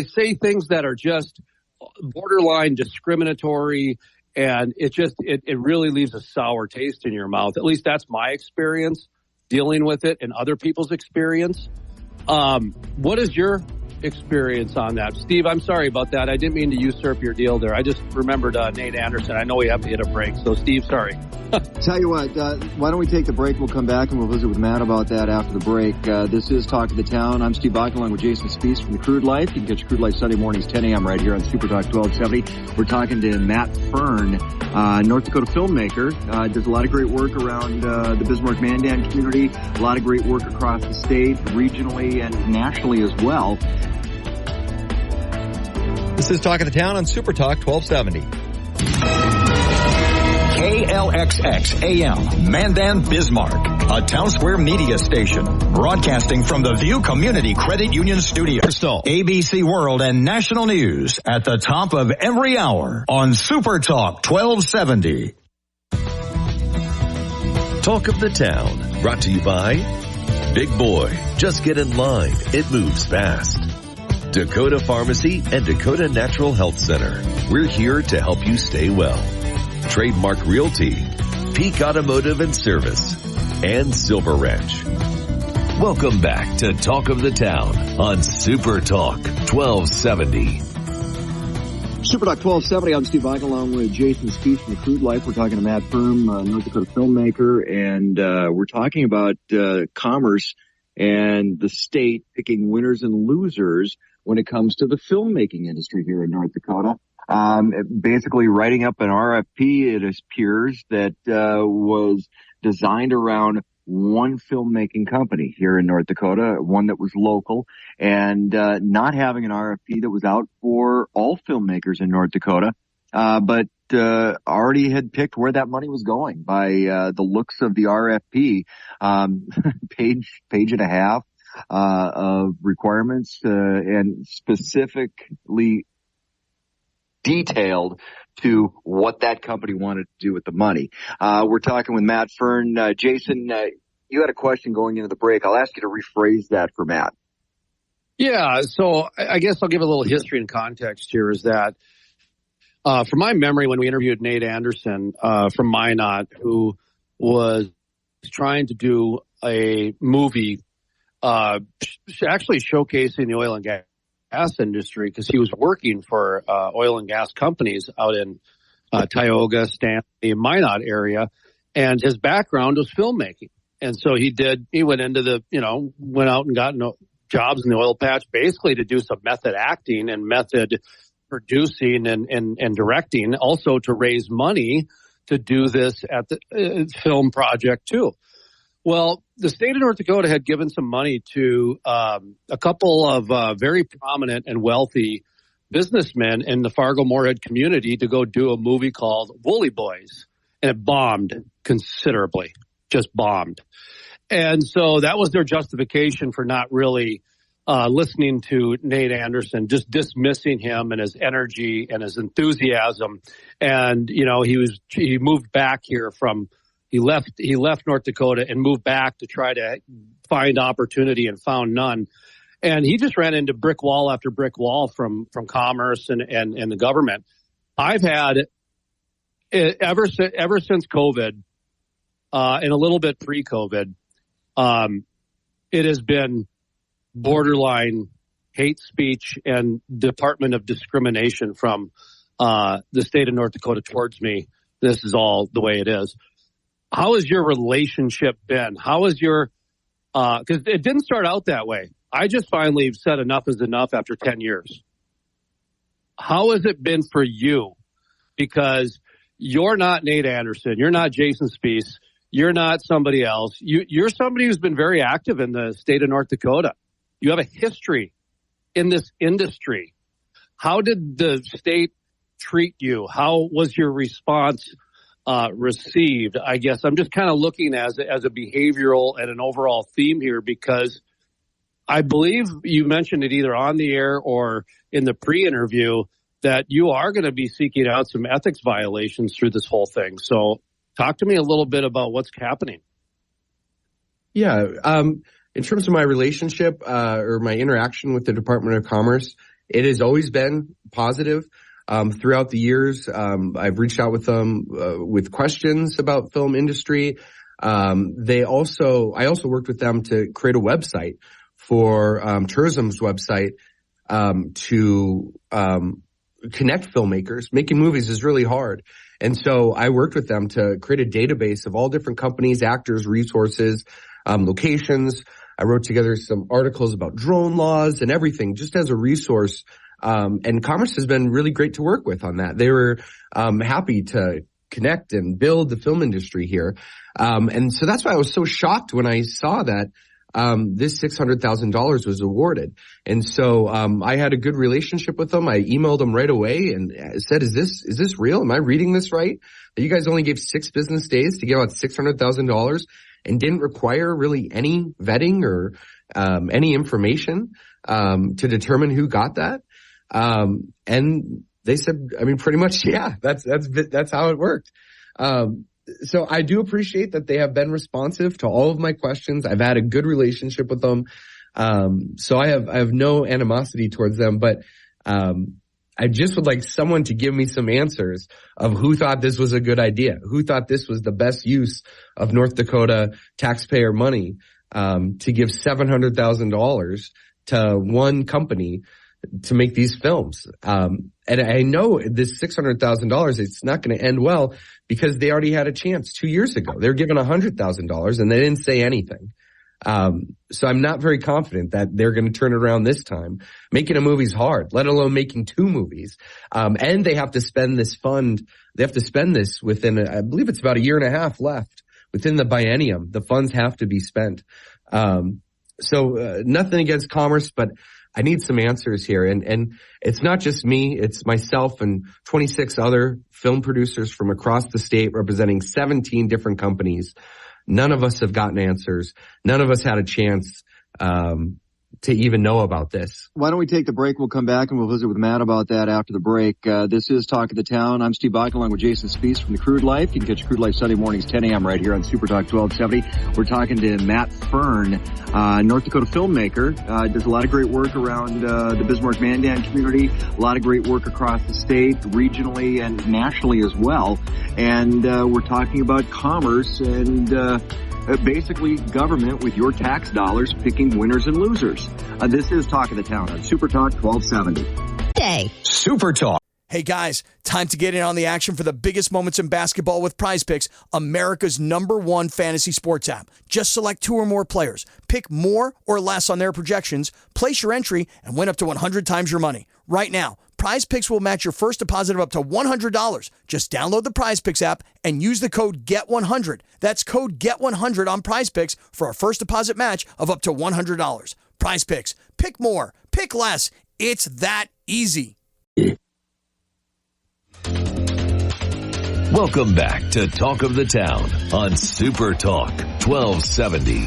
say things that are just borderline discriminatory, and it really leaves a sour taste in your mouth. At least that's my experience dealing with it and other people's experience. What is your experience on that? Steve, I'm sorry about that. I didn't mean to usurp your deal there. I just remembered Nate Anderson. I know we have to hit a break. So, Steve, sorry. Tell you what, why don't we take the break? We'll come back and we'll visit with Matt about that after the break. This is Talk of the Town. I'm Steve Bach along with Jason Spees from the Crude Life. You can catch Crude Life Sunday mornings 10 a.m. right here on Super Talk 1270. We're talking to Matt Fern, North Dakota filmmaker. Does a lot of great work around the Bismarck Mandan community, a lot of great work across the state, regionally and nationally as well. This is Talk of the Town on Super Talk 1270. KLXX AM, Mandan, Bismarck, a Town Square media station, broadcasting from the View Community Credit Union Studio. ABC World and national news at the top of every hour on Super Talk 1270. Talk of the Town, brought to you by Big Boy, just get in line, it moves fast. Dakota Pharmacy and Dakota Natural Health Center. We're here to help you stay well. Trademark Realty, Peak Automotive and Service, and Silver Ranch. Welcome back to Talk of the Town on Super Talk 1270. Super Talk 1270. I'm Steve Bach along with Jason Spees from the Crude Life. We're talking to Matt Firm, North Dakota filmmaker, and we're talking about commerce and the state picking winners and losers when it comes to the filmmaking industry here in North Dakota. Basically writing up an RFP, it appears, that was designed around one filmmaking company here in North Dakota, one that was local, and not having an RFP that was out for all filmmakers in North Dakota, but already had picked where that money was going by the looks of the RFP. Page and a half of requirements and specifically detailed to what that company wanted to do with the money. We're talking with Matt Fern. Jason, you had a question going into the break. I'll ask you to rephrase that for Matt. Yeah, so I guess I'll give a little history and context here is that from my memory, when we interviewed Nate Anderson from Minot, who was trying to do a movie actually showcasing the oil and gas industry, because he was working for oil and gas companies out in Tioga, Stanley, Minot area, and his background was filmmaking. And so he went into went out and got jobs in the oil patch basically to do some method acting and method producing and directing, also to raise money to do this at the film project too. Well, the state of North Dakota had given some money to a couple of very prominent and wealthy businessmen in the Fargo-Moorhead community to go do a movie called Woolly Boys. And it bombed considerably, just bombed. And so that was their justification for not really listening to Nate Anderson, just dismissing him and his energy and his enthusiasm. And, he moved back here he left North Dakota and moved back to try to find opportunity and found none. And he just ran into brick wall after brick wall from Commerce and the government. I've had ever since COVID, and a little bit pre-COVID, it has been borderline hate speech and Department of Discrimination from the state of North Dakota towards me. This is all the way it is. How has your relationship been? How is your, because it didn't start out that way. I just finally said enough is enough after 10 years. How has it been for you? Because you're not Nate Anderson. You're not Jason Spiess. You're not somebody else. You're somebody who's been very active in the state of North Dakota. You have a history in this industry. How did the state treat you? How was your response received? I guess I'm just kind of looking as a behavioral and an overall theme here, because I believe you mentioned it either on the air or in the pre-interview that you are going to be seeking out some ethics violations through this whole thing. So talk to me a little bit about what's happening. Yeah. In terms of my relationship or my interaction with the Department of Commerce, it has always been positive. Throughout the years, I've reached out with them with questions about film industry. I also worked with them to create a website for tourism's website to connect filmmakers. Making movies is really hard. And so I worked with them to create a database of all different companies, actors, resources, locations. I wrote together some articles about drone laws and everything just as a resource. And Commerce has been really great to work with on that. They were happy to connect and build the film industry here. And so that's why I was so shocked when I saw that this $600,000 was awarded. And so I had a good relationship with them. I emailed them right away and said, is this real? Am I reading this right? That you guys only gave 6 business days to give out $600,000 and didn't require really any vetting or any information to determine who got that? And they said, I mean, pretty much, yeah, that's how it worked. So I do appreciate that they have been responsive to all of my questions. I've had a good relationship with them. So I have no animosity towards them, but, I just would like someone to give me some answers of who thought this was a good idea, who thought this was the best use of North Dakota taxpayer money, to give $700,000 to one company to make these films. And I know this $600,000, it's not going to end well because they already had a chance 2 years ago. They were given $100,000 and they didn't say anything. So I'm not very confident that they're going to turn it around this time. Making a movie's hard, let alone making 2 movies. And they have to spend this fund. They have to spend this within, I believe it's about a year and a half left within the biennium. The funds have to be spent. So nothing against Commerce, but I need some answers here. And it's not just me. It's myself and 26 other film producers from across the state representing 17 different companies. None of us have gotten answers. None of us had a chance to even know about this. Why don't we take the break? We'll come back and we'll visit with Matt about that after the break. This is Talk of the Town. I'm Steve Bike along with Jason Spiess from the Crude Life. You can catch Crude Life Sunday mornings 10 a.m. right here on Super Talk 1270. We're talking to Matt Fern, North Dakota filmmaker. Does a lot of great work around the Bismarck Mandan community. A lot of great work across the state, regionally and nationally as well. And we're talking about commerce and basically government with your tax dollars picking winners and losers. This is Talk of the Town on Super Talk 1270. Day. Super Talk. Hey guys, time to get in on the action for the biggest moments in basketball with Prize Picks, America's #1 fantasy sports app. Just select 2 or more players, pick more or less on their projections, place your entry, and win up to 100 times your money. Right now, Prize Picks will match your first deposit of up to $100. Just download the Prize Picks app and use the code GET100. That's code GET100 on Prize Picks for a first deposit match of up to $100. Prize Picks. Pick more. Pick less. It's that easy. Welcome back to Talk of the Town on Super Talk 1270.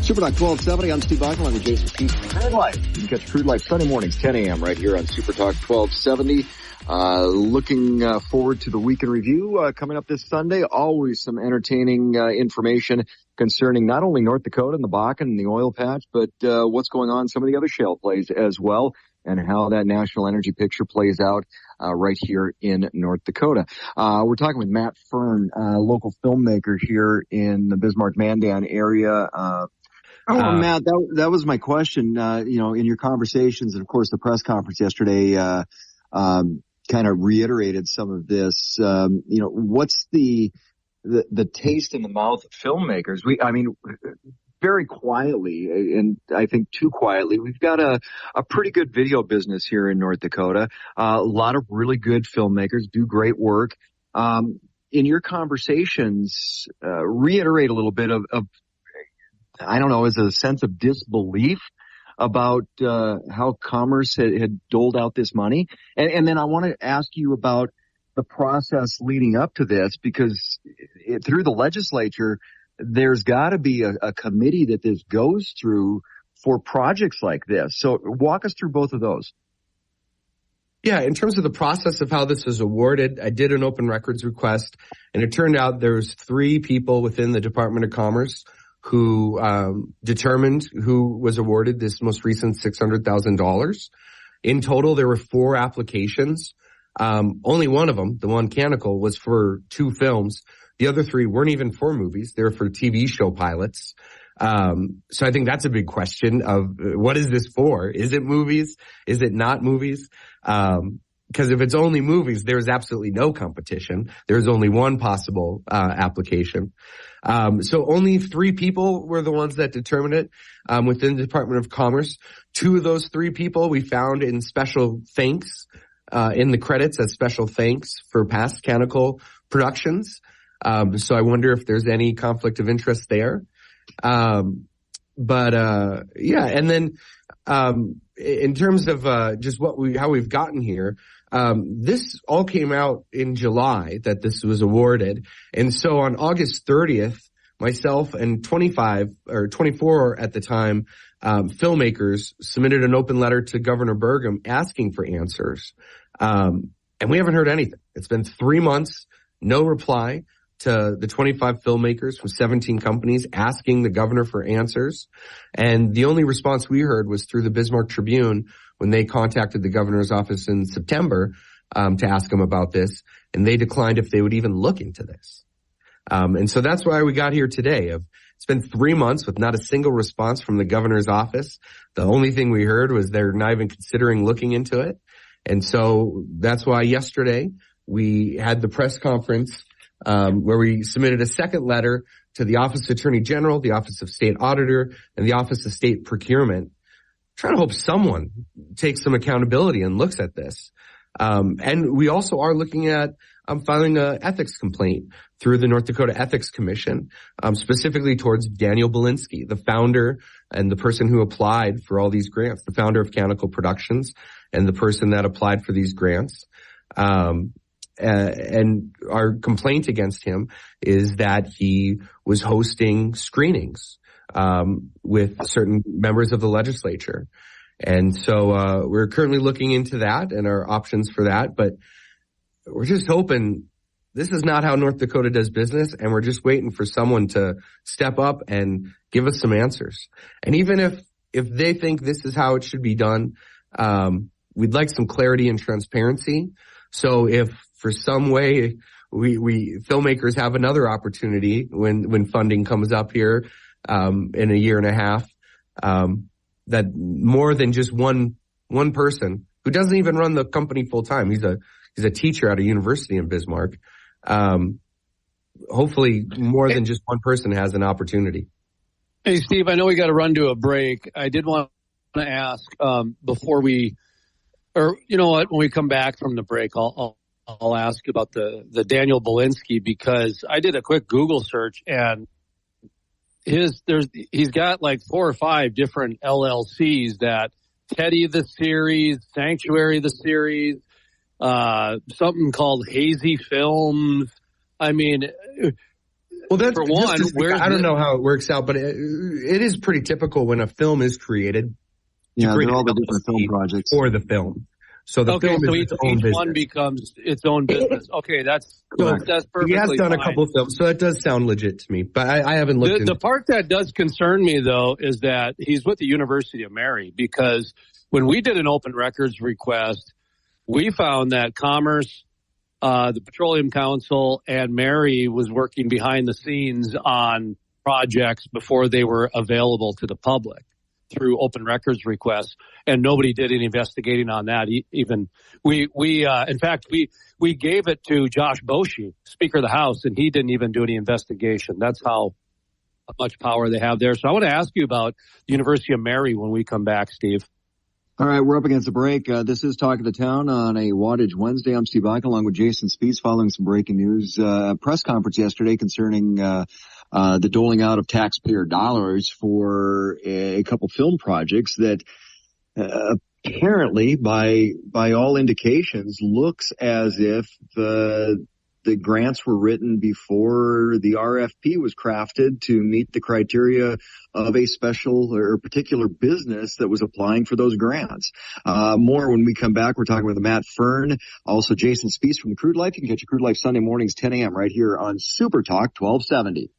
Super Talk 1270. I'm Steve Bike along with Jason Spiess from Crude Life. You can catch Crude Life Sunday mornings 10 a.m. right here on Super Talk 1270. Looking forward to the week in review coming up this Sunday. Always some entertaining information concerning not only North Dakota and the Bakken and the oil patch, but what's going on in some of the other shale plays as well, and how that national energy picture plays out right here in North Dakota. We're talking with Matt Fern, local filmmaker here in the Bismarck Mandan area. Matt, that was my question. In your conversations and of course the press conference yesterday, kind of reiterated some of this. What's the taste in the mouth of filmmakers? Very quietly, and I think too quietly, we've got a pretty good video business here in North Dakota. A lot of really good filmmakers do great work. In your conversations, reiterate a little bit of I don't know, is a sense of disbelief about how Commerce had doled out this money. And then I want to ask you about the process leading up to this, because through the legislature, there's got to be a committee that this goes through for projects like this. So walk us through both of those. Yeah, in terms of the process of how this was awarded, I did an open records request, and it turned out there was 3 people within the Department of Commerce who determined who was awarded this most recent $600,000. In total, there were 4 applications. Only one of them, the one Canonical, was for 2 films. The other 3 weren't even for movies. They were for TV show pilots. So I think that's a big question of what is this for? Is it movies? Is it not movies? Because if it's only movies, there's absolutely no competition. There's only one possible application. So only 3 people were the ones that determined it within the Department of Commerce. 2 of those 3 people we found in special thanks in the credits as special thanks for past Canonical productions. So I wonder if there's any conflict of interest there. Yeah, and then in terms of just how we've gotten here, this all came out in July that this was awarded, and so on August 30th, myself and 24 at the time filmmakers submitted an open letter to Governor Burgum asking for answers, and we haven't heard anything. It's been 3 months, no reply to the 25 filmmakers from 17 companies asking the governor for answers. And the only response we heard was through the Bismarck Tribune when they contacted the governor's office in September to ask him about this. And they declined if they would even look into this. And so that's why we got here today. It's been 3 months with not a single response from the governor's office. The only thing we heard was they're not even considering looking into it. And so that's why yesterday we had the press conference where we submitted a second letter to the Office of Attorney General, the Office of State Auditor, and the Office of State Procurement, trying to hope someone takes some accountability and looks at this. And we also are looking at filing an ethics complaint through the North Dakota Ethics Commission, specifically towards Daniel Belinsky, the founder and the person who applied for all these grants, the founder of Canonical Productions and the person that applied for these grants. And our complaint against him is that he was hosting screenings with certain members of the legislature. And so we're currently looking into that and our options for that. But we're just hoping this is not how North Dakota does business, and we're just waiting for someone to step up and give us some answers. And even if they think this is how it should be done, we'd like some clarity and transparency. So if for some way we filmmakers have another opportunity when funding comes up here in a year and a half, that more than just one person who doesn't even run the company full time, he's a teacher at a university in Bismarck. Hopefully more than just one person has an opportunity. Hey, Steve, I know we got to run to a break. I did want to ask before we, or you know what, when we come back from the break, I'll ask about the Daniel Belinsky, because I did a quick Google search and he's got like 4 or 5 different LLCs that Teddy the series, Sanctuary the series, something called Hazy Films. I mean, well, that's for one, I don't know how it works out, but it is pretty typical when a film is created. Yeah, they're all the different film projects for the film. So the film is its own business. One becomes its own business. Okay, that's perfectly He has done fine. a couple of films, so that does sound legit to me. But I haven't looked into the part that does concern me, though, is that he's with the University of Mary, because when we did an open records request, we found that Commerce, the Petroleum Council, and Mary was working behind the scenes on projects before they were available to the public through open records requests, and nobody did any investigating on that. Even in fact, we gave it to Josh Boshi, Speaker of the House, and he didn't even do any investigation. That's how much power they have there. So I want to ask you about the University of Mary when we come back, Steve. All right, we're up against the break. This is Talk of the Town on a Wattage Wednesday. I'm Steve Bike along with Jason Spees following some breaking news. Press conference yesterday concerning the doling out of taxpayer dollars for a couple film projects that apparently, by all indications, looks as if the grants were written before the RFP was crafted to meet the criteria of a special or particular business that was applying for those grants. More when we come back. We're talking with Matt Fern, also Jason Spees from the Crude Life. You can catch your Crude Life Sunday mornings, 10 a.m. right here on Super Talk 1270.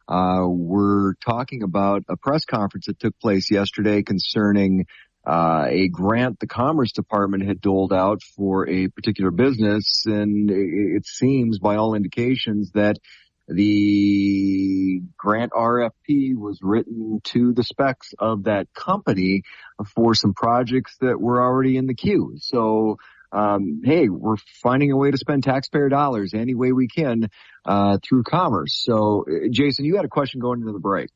We're talking about a press conference that took place yesterday concerning a grant the Commerce Department had doled out for a particular business, and it seems by all indications that the grant RFP was written to the specs of that company for some projects that were already in the queue. So, hey, we're finding a way to spend taxpayer dollars any way we can through commerce. So, Jason, you had a question going into the break.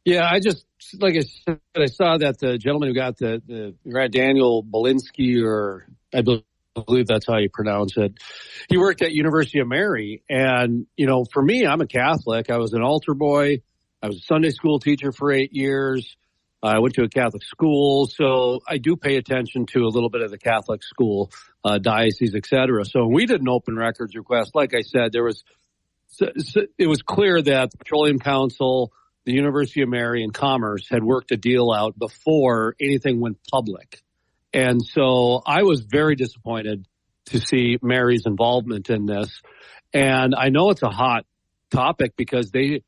Yeah, like I said, I saw that the gentleman who got the Daniel Belinsky, or I believe that's how you pronounce it. He worked at University of Mary. And, for me, I'm a Catholic. I was an altar boy. I was a Sunday school teacher for 8 years. I went to a Catholic school. So I do pay attention to a little bit of the Catholic school, diocese, et cetera. So we did an open records request. Like I said, it was clear that the Petroleum Council, the University of Mary, and Commerce had worked a deal out before anything went public. And so I was very disappointed to see Mary's involvement in this. And I know it's a hot topic because they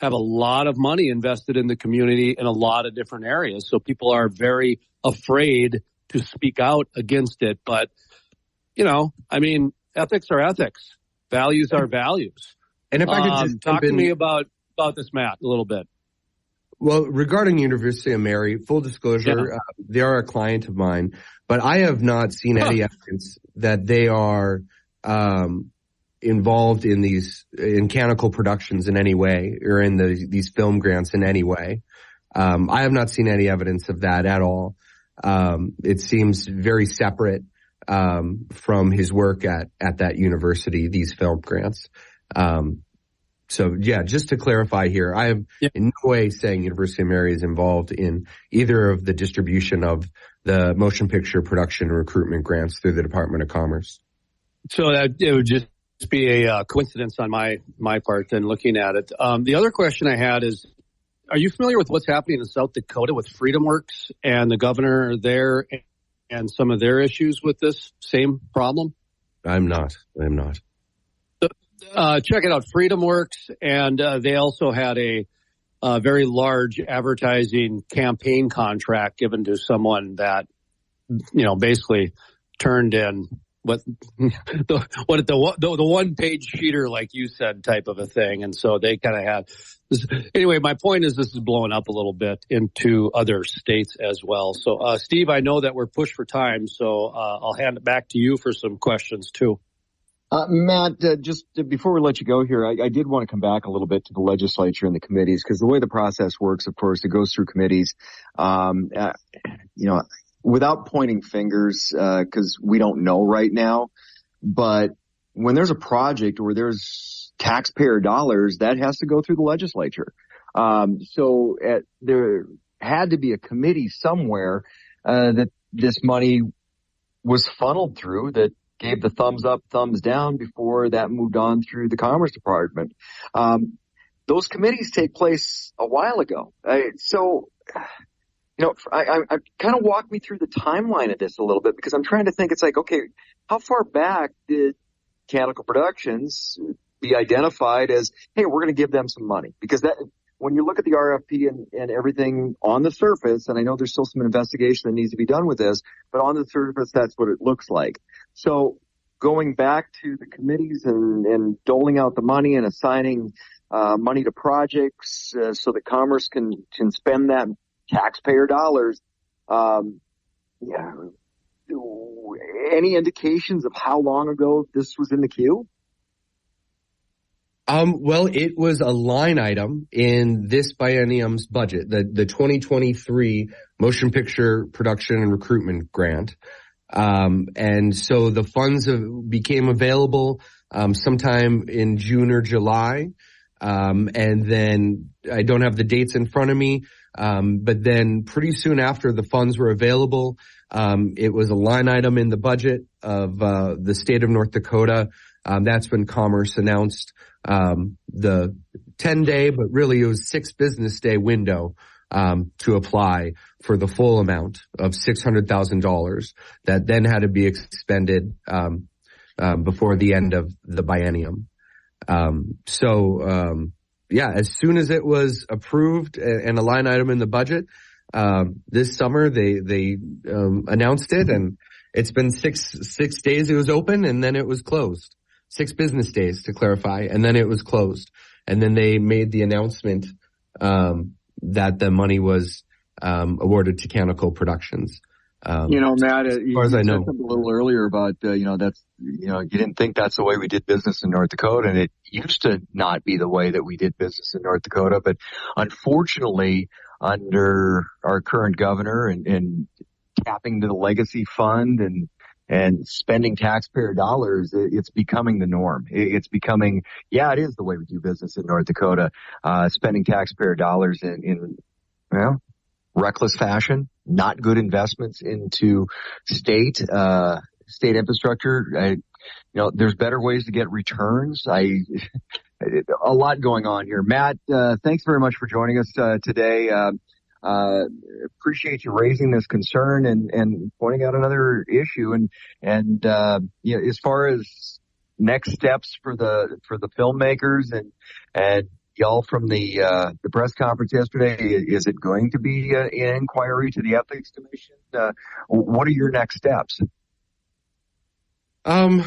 have a lot of money invested in the community in a lot of different areas. So people are very afraid to speak out against it. But, ethics are ethics. Values are values. And if I could just talk to me about this, Matt, a little bit. Well, regarding University of Mary, full disclosure, they are a client of mine, but I have not seen any evidence that they are involved in in Canonical Productions in any way, or in these film grants in any way. I have not seen any evidence of that at all. It seems very separate from his work at that university, these film grants. So, yeah, just to clarify here, I am in no way saying University of Mary is involved in either of the distribution of the motion picture production and recruitment grants through the Department of Commerce. So that it would just be a coincidence on my part then looking at it. The other question I had is, are you familiar with what's happening in South Dakota with Freedom Works and the governor there and some of their issues with this same problem? I'm not. Check it out, Freedom Works, and they also had a very large advertising campaign contract given to someone that, basically turned in the one-page sheeter, like you said, type of a thing. And so they kind of had this. Anyway, my point is this is blowing up a little bit into other states as well. So, Steve, I know that we're pushed for time, so I'll hand it back to you for some questions too. Matt, just before we let you go here, I did want to come back a little bit to the legislature and the committees, because the way the process works, of course, it goes through committees. Without pointing fingers, because we don't know right now, but when there's a project or there's taxpayer dollars, that has to go through the legislature. So there had to be a committee somewhere that this money was funneled through that gave the thumbs up, thumbs down before that moved on through the Commerce Department. Those committees take place a while ago. I kind of walk me through the timeline of this a little bit, because I'm trying to think. It's like, okay, how far back did Canonical Productions be identified as, hey, we're going to give them some money? Because that, when you look at the RFP and everything on the surface, and I know there's still some investigation that needs to be done with this, but on the surface, that's what it looks like. So going back to the committees and doling out the money and assigning money to projects so that Commerce can spend that taxpayer dollars. Any indications of how long ago this was in the queue? Well, it was a line item in this biennium's budget, the 2023 Motion Picture Production and Recruitment Grant. And so the funds became available sometime in June or July. And then I don't have the dates in front of me, but then pretty soon after the funds were available, it was a line item in the budget of the state of North Dakota. That's when Commerce announced the 10-day, but really it was 6 business day window to apply for the full amount of $600,000 that then had to be expended before the end of the biennium. As soon as it was approved and a line item in the budget, this summer they announced it, and it's been six days it was open, and then it was closed. 6 business days to clarify, and then it was closed. And then they made the announcement that the money was awarded to Canonical Productions. Matt, as far as I know, said something a little earlier about you didn't think that's the way we did business in North Dakota, and it used to not be the way that we did business in North Dakota. But unfortunately, under our current governor and tapping to the legacy fund and spending taxpayer dollars, it's becoming the norm. It's becoming, it is the way we do business in North Dakota, spending taxpayer dollars in reckless fashion, not good investments into state infrastructure. There's better ways to get returns. A lot going on here. Matt, thanks very much for joining us today. Appreciate you raising this concern and pointing out another issue. And as far as next steps for the filmmakers and y'all from the press conference yesterday, is it going to be an inquiry to the Ethics Commission? What are your next steps? We're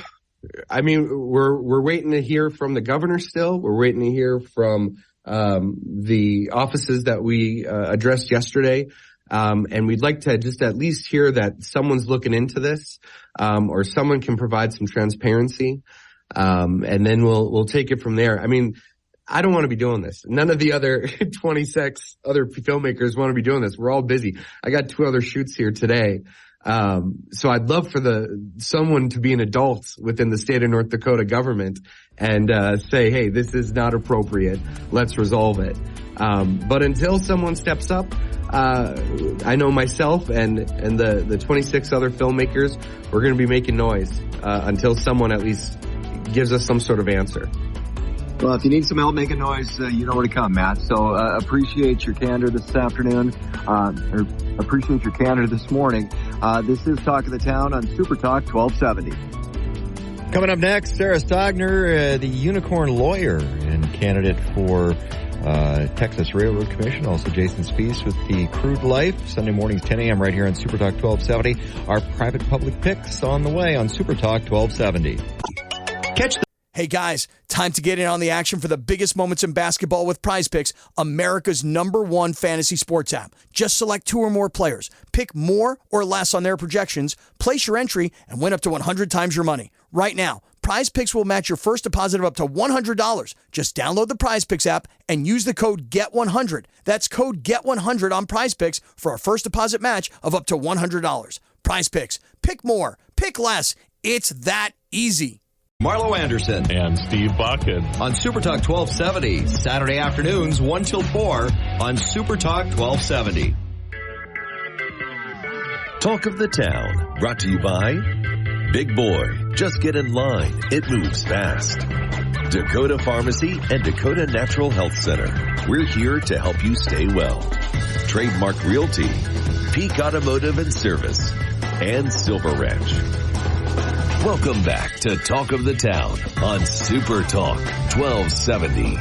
waiting to hear from the governor still. We're waiting to hear from the offices that we addressed yesterday. And we'd like to just at least hear that someone's looking into this, or someone can provide some transparency. And then we'll take it from there. I don't want to be doing this. None of the other 26 other filmmakers want to be doing this. We're all busy. I got 2 other shoots here today. So I'd love for someone to be an adult within the state of North Dakota government and say, hey, this is not appropriate. Let's resolve it. But until someone steps up, I know myself and the 26 other filmmakers, we're going to be making noise until someone at least gives us some sort of answer. Well, if you need some help making noise, you know where to come, Matt. So appreciate your candor this afternoon, or appreciate your candor this morning. This is Talk of the Town on Super Talk 1270. Coming up next, Sarah Stogner, the unicorn lawyer and candidate for Texas Railroad Commission. Also Jason Spiess with the Crude Life. Sunday mornings 10 a.m. right here on Super Talk 1270. Our private public picks on the way on Super Talk 1270. Catch the Hey guys, time to get in on the action for the biggest moments in basketball with Prize Picks, America's #1 fantasy sports app. Just select 2 or more players, pick more or less on their projections, place your entry, and win up to 100 times your money. Right now, Prize Picks will match your first deposit of up to $100. Just download the Prize Picks app and use the code GET100. That's code GET100 on Prize Picks for a first deposit match of up to $100. Prize Picks. Pick more. Pick less. It's that easy. Marlo Anderson and Steve Bakken on Super Talk 1270, Saturday afternoons 1 till 4 on Super Talk 1270. Talk of the Town, brought to you by Big Boy, just get in line, it moves fast. Dakota Pharmacy and Dakota Natural Health Center. We're here to help you stay well. Trademark Realty, Peak Automotive and Service, and Silver Ranch. Welcome back to Talk of the Town on Super Talk 1270.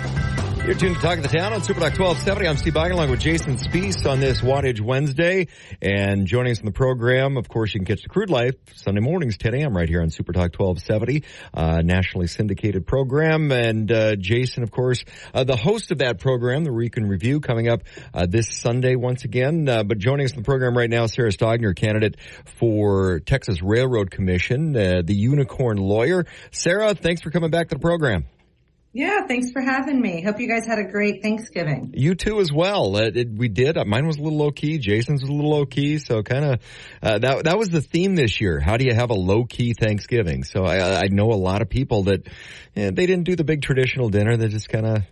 You're tuned to Talk of the Town on Super Talk 1270. I'm Steve Bakken along with Jason Spiess on this Wattage Wednesday. And joining us in the program, of course, you can catch the Crude Life Sunday mornings, 10 a.m. right here on Super Talk 1270, nationally syndicated program. And Jason, of course, the host of that program, the Week in Review, coming up this Sunday once again. But joining us in the program right now, Sarah Stogner, candidate for Texas Railroad Commission, the unicorn lawyer. Sarah, thanks for coming back to the program. Yeah, thanks for having me. Hope you guys had a great Thanksgiving. You too as well. We did. Mine was a little low key. Jason's was a little low key. So kind of that was the theme this year. How do you have a low key Thanksgiving? So I know a lot of people that they didn't do the big traditional dinner. They just kind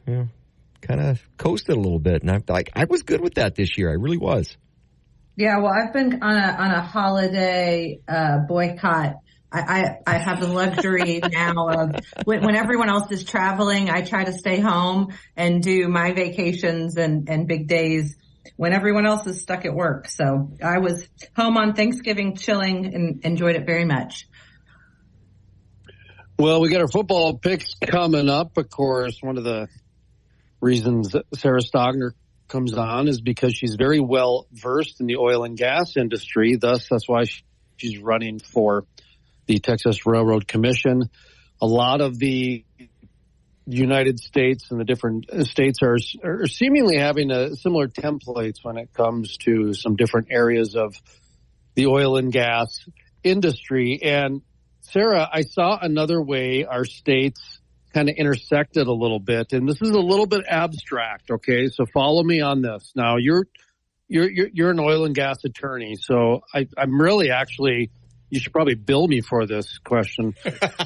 of coasted a little bit. And I was good with that this year. I really was. Yeah, well, I've been on a holiday boycott. I have the luxury now of when everyone else is traveling, I try to stay home and do my vacations and big days when everyone else is stuck at work. So I was home on Thanksgiving chilling and enjoyed it very much. Well, we got our football picks coming up. Of course, one of the reasons that Sarah Stogner comes on is because she's very well versed in the oil and gas industry. Thus, that's why she's running for the Texas Railroad Commission. A lot of the United States and the different states are seemingly having similar templates when it comes to some different areas of the oil and gas industry. And Sarah, I saw another way our states kind of intersected a little bit, and this is a little bit abstract. Okay, so follow me on this. Now, you're an oil and gas attorney, so I'm really actually. You should probably bill me for this question.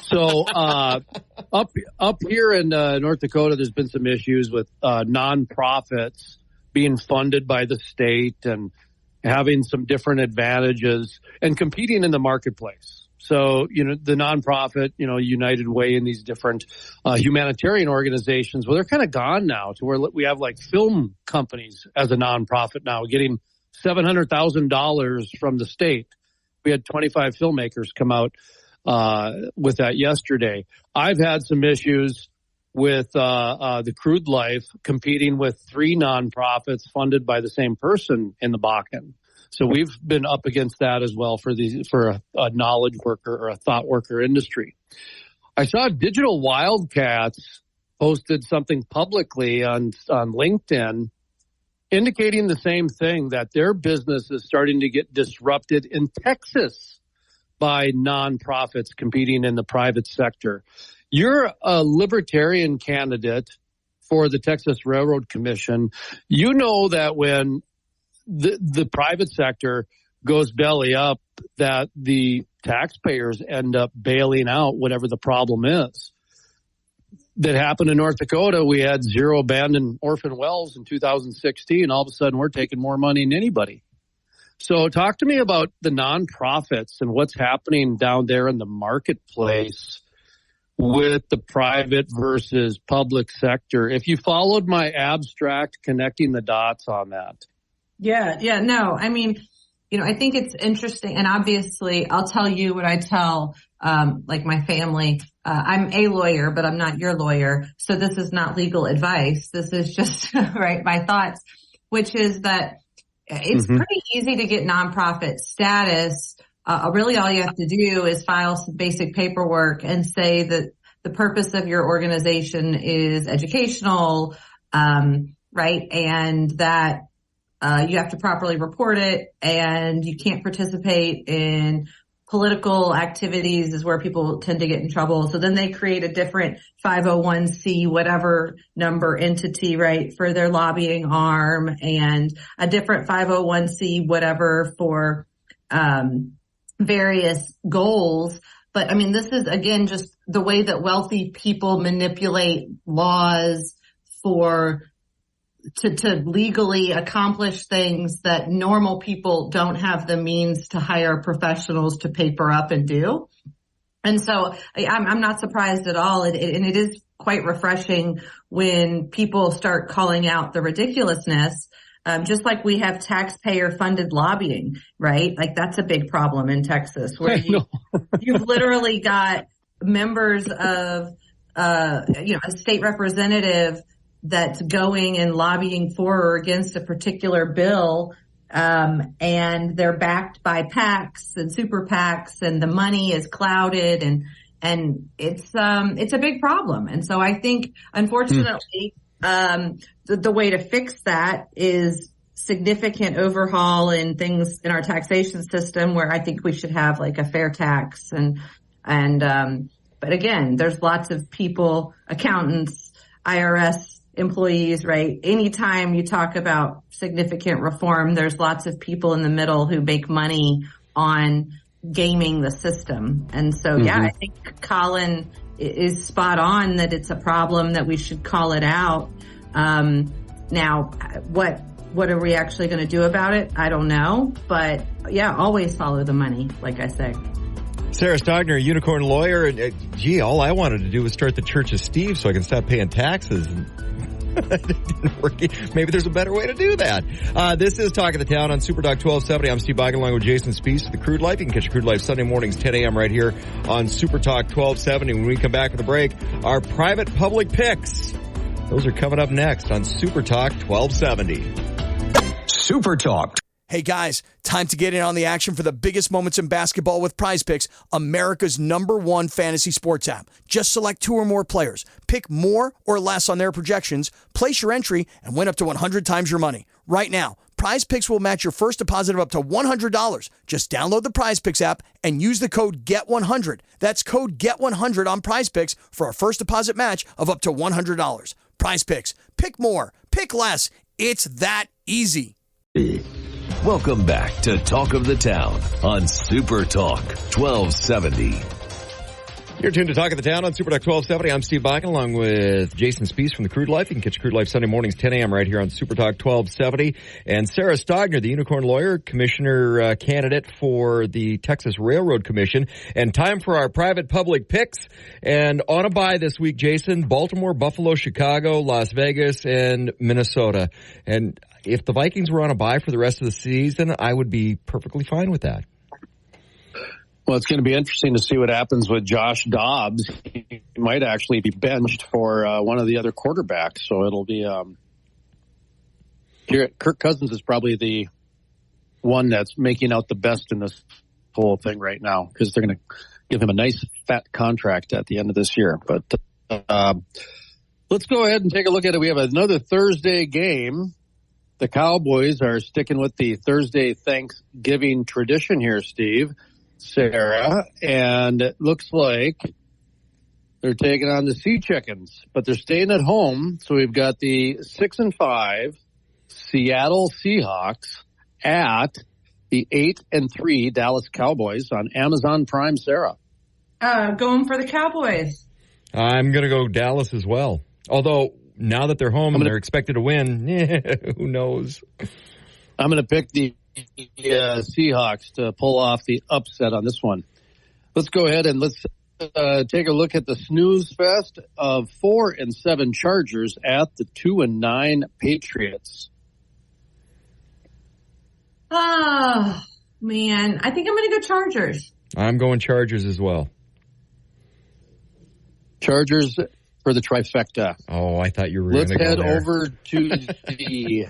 So up here in North Dakota, there's been some issues with nonprofits being funded by the state and having some different advantages and competing in the marketplace. So, the nonprofit, United Way and these different humanitarian organizations, well, they're kind of gone now to where we have like film companies as a nonprofit now getting $700,000 from the state. We had 25 filmmakers come out with that yesterday. I've had some issues with the Crude Life competing with 3 nonprofits funded by the same person in the Bakken. So we've been up against that as well for a knowledge worker or a thought worker industry. I saw Digital Wildcats posted something publicly on LinkedIn indicating the same thing, that their business is starting to get disrupted in Texas by nonprofits competing in the private sector. You're a libertarian candidate for the Texas Railroad Commission. You know that when the private sector goes belly up, that the taxpayers end up bailing out whatever the problem is. That happened in North Dakota. We had 0 abandoned orphan wells in 2016. All of a sudden, we're taking more money than anybody. So talk to me about the nonprofits and what's happening down there in the marketplace with the private versus public sector. If you followed my abstract, connecting the dots on that. Yeah, no, I mean, I think it's interesting, and obviously I'll tell you what I tell, like my family. I'm a lawyer, but I'm not your lawyer. So this is not legal advice. This is just, right, my thoughts, which is that it's pretty easy to get nonprofit status. Really all you have to do is file some basic paperwork and say that the purpose of your organization is educational, right? And that you have to properly report it, and you can't participate in political activities is where people tend to get in trouble. So then they create a different 501c whatever number entity, right, for their lobbying arm, and a different 501c whatever for various goals. But I mean, this is again just the way that wealthy people manipulate laws to legally accomplish things that normal people don't have the means to hire professionals to paper up and do. And so I'm not surprised at all. And it is quite refreshing when people start calling out the ridiculousness. Just like we have taxpayer funded lobbying, right? Like that's a big problem in Texas where you've literally got members of, a state representative that's going and lobbying for or against a particular bill, and they're backed by PACs and super PACs, and the money is clouded, and it's a big problem. And so I think, unfortunately, the way to fix that is significant overhaul in things in our taxation system, where I think we should have like a fair tax but again, there's lots of people, accountants, IRS employees, right? Anytime you talk about significant reform, there's lots of people in the middle who make money on gaming the system. And so, yeah, I think Colin is spot on that it's a problem that we should call it out. Now, what are we actually going to do about it? I don't know. But yeah, always follow the money, like I say. Sarah Stogner, unicorn lawyer. And, all I wanted to do was start the Church of Steve so I can stop paying taxes. That didn't work. Maybe there's a better way to do that. This is Talk of the Town on Super Talk 1270. I'm Steve Boggan along with Jason Spees for the Crude Life. You can catch Crude Life Sunday mornings, 10 a.m. right here on Super Talk 1270. When we come back with a break, our private public picks. Those are coming up next on Super Talk 1270. Super Talk. Hey guys, time to get in on the action for the biggest moments in basketball with Prize Picks, America's #1 fantasy sports app. Just select 2 or more players. Pick more or less on their projections, place your entry, and win up to 100 times your money. Right now, Prize Picks will match your first deposit of up to $100. Just download the Prize Picks app and use the code GET100. That's code GET100 on Prize Picks for a first deposit match of up to $100. Prize Picks. Pick more. Pick less. It's that easy. Welcome back to Talk of the Town on Super Talk 1270. You're tuned to Talk of the Town on Super Talk 1270. I'm Steve Boggan along with Jason Spees from the Crude Life. You can catch Crude Life Sunday mornings, 10 a.m. right here on Super Talk 1270. And Sarah Stogner, the unicorn lawyer, commissioner candidate for the Texas Railroad Commission. And time for our private public picks. And on a bye this week, Jason, Baltimore, Buffalo, Chicago, Las Vegas, and Minnesota. And if the Vikings were on a bye for the rest of the season, I would be perfectly fine with that. Well, it's going to be interesting to see what happens with Josh Dobbs. He might actually be benched for one of the other quarterbacks. So it'll be Kirk Cousins is probably the one that's making out the best in this whole thing right now because they're going to give him a nice fat contract at the end of this year. But let's go ahead and take a look at it. We have another Thursday game. The Cowboys are sticking with the Thursday Thanksgiving tradition here, Steve, Sarah, and it looks like they're taking on the Sea Chickens, but they're staying at home. So we've got the 6-5 Seattle Seahawks at the 8-3 Dallas Cowboys on Amazon Prime, Sarah. Going for the Cowboys. I'm going to go Dallas as well. Although now that they're home and they're expected to win, who knows? I'm going to pick the Seahawks to pull off the upset on this one. Let's go ahead and let's take a look at the snooze fest of 4-7 Chargers at the 2-9 Patriots. Oh, man. I think I'm going to go Chargers. I'm going Chargers as well. Chargers for the trifecta. Oh, I thought you were going to go there. Let's head over to the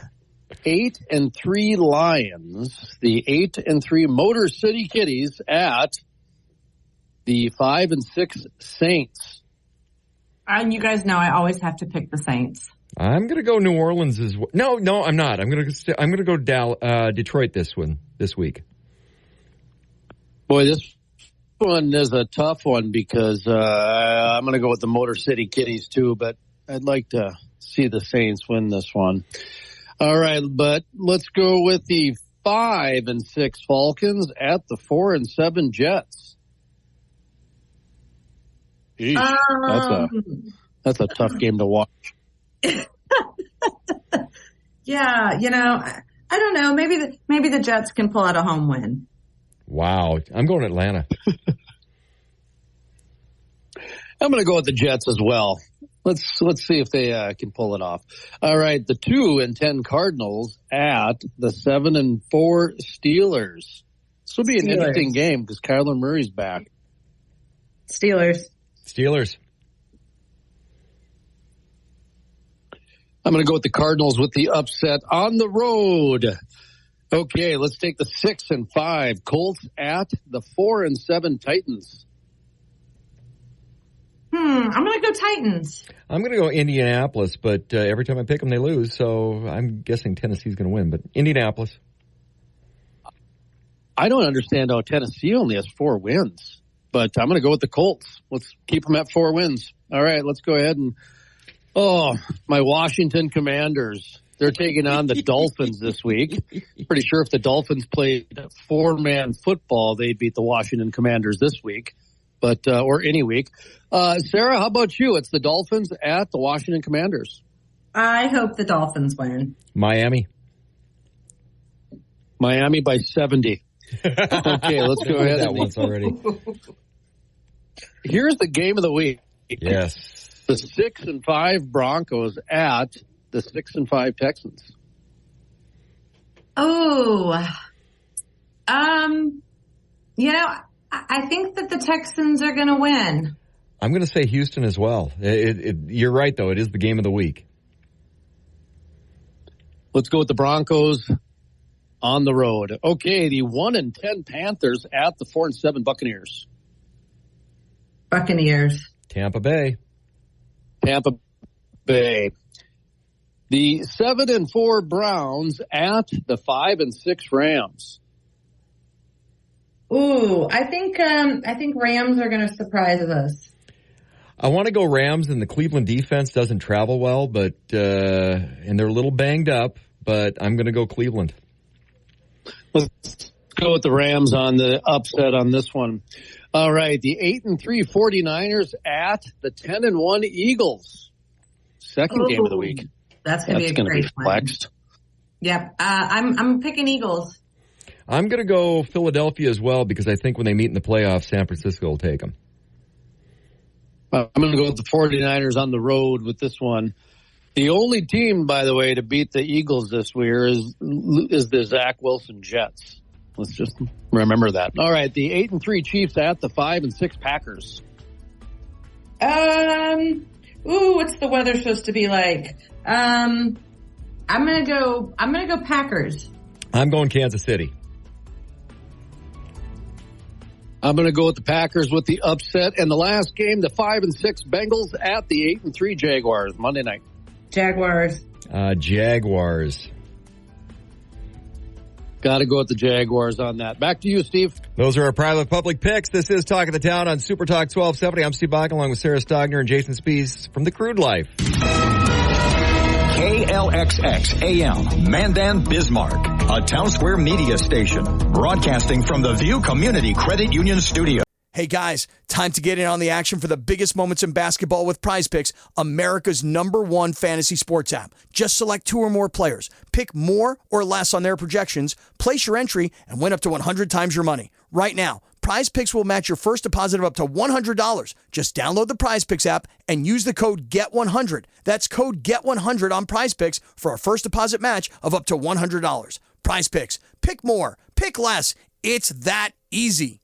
8-3 Lions, the 8-3 Motor City Kitties at the 5-6 Saints. And you guys know I always have to pick the Saints. I'm going to go New Orleans as well. No, I'm not. I'm going to go Detroit this week. Boy, this one is a tough one because I'm going to go with the Motor City Kitties too, but I'd like to see the Saints win this one. All right, but let's go with the 5-6 Falcons at the 4-7 Jets. Jeez, that's a tough game to watch. Yeah, I don't know. Maybe the Jets can pull out a home win. Wow, I'm going Atlanta. I'm going to go with the Jets as well. Let's see if they can pull it off. All right, the 2-10 Cardinals at the 7-4 Steelers. This will be an interesting game because Kyler Murray's back. Steelers. I'm going to go with the Cardinals with the upset on the road. Okay, let's take the 6-5 Colts at the 4-7 Titans. I'm going to go Titans. I'm going to go Indianapolis, but every time I pick them, they lose. So I'm guessing Tennessee's going to win, but Indianapolis. I don't understand how Tennessee only has 4 wins, but I'm going to go with the Colts. Let's keep them at 4 wins. All right, let's go ahead and Oh, my Washington Commanders. They're taking on the Dolphins this week. Pretty sure if the Dolphins played four-man football, they'd beat the Washington Commanders this week, but or any week. Sarah, how about you? It's the Dolphins at the Washington Commanders. I hope the Dolphins win. Miami by 70. Okay, let's go ahead. That once already. Here's the game of the week. Yes. The 6-5 Broncos at the 6-5 Texans. Oh, I think that the Texans are going to win. I'm going to say Houston as well. You're right, though. It is the game of the week. Let's go with the Broncos on the road. Okay, the 1-10 Panthers at the 4-7 Buccaneers. Buccaneers. Tampa Bay. The 7-4 Browns at the 5-6 Rams. Ooh, I think Rams are going to surprise us. I want to go Rams, and the Cleveland defense doesn't travel well, but and they're a little banged up, but I'm going to go Cleveland. Let's go with the Rams on the upset on this one. All right, the 8-3 49ers at the 10-1 Eagles. Second game of the week. That's going to be a great one. Flexed. Yep, I'm picking Eagles. I'm going to go Philadelphia as well because I think when they meet in the playoffs, San Francisco will take them. I'm going to go with the 49ers on the road with this one. The only team, by the way, to beat the Eagles this year is the Zach Wilson Jets. Let's just remember that. All right, the 8-3 Chiefs at the 5-6 Packers. What's the weather supposed to be like? I'm gonna go Packers. I'm going Kansas City. I'm going to go with the Packers with the upset. And the last game, the 5-6 Bengals at the 8-3 Jaguars, Monday night. Jaguars. Jaguars. Got to go with the Jaguars on that. Back to you, Steve. Those are our private public picks. This is Talk of the Town on Super Talk 1270. I'm Steve Bach along with Sarah Stogner and Jason Spies from The Crude Life. KLXX AM, Mandan, Bismarck, a Town Square media station, broadcasting from the View Community Credit Union Studio. Hey guys, time to get in on the action for the biggest moments in basketball with Prize Picks, America's #1 fantasy sports app. Just select 2 or more players, pick more or less on their projections, place your entry, and win up to 100 times your money. Right now, Prize Picks will match your first deposit of up to $100. Just download the Prize Picks app and use the code GET100. That's code GET100 on Prize Picks for a first deposit match of up to $100. Prize Picks. Pick more. Pick less. It's that easy.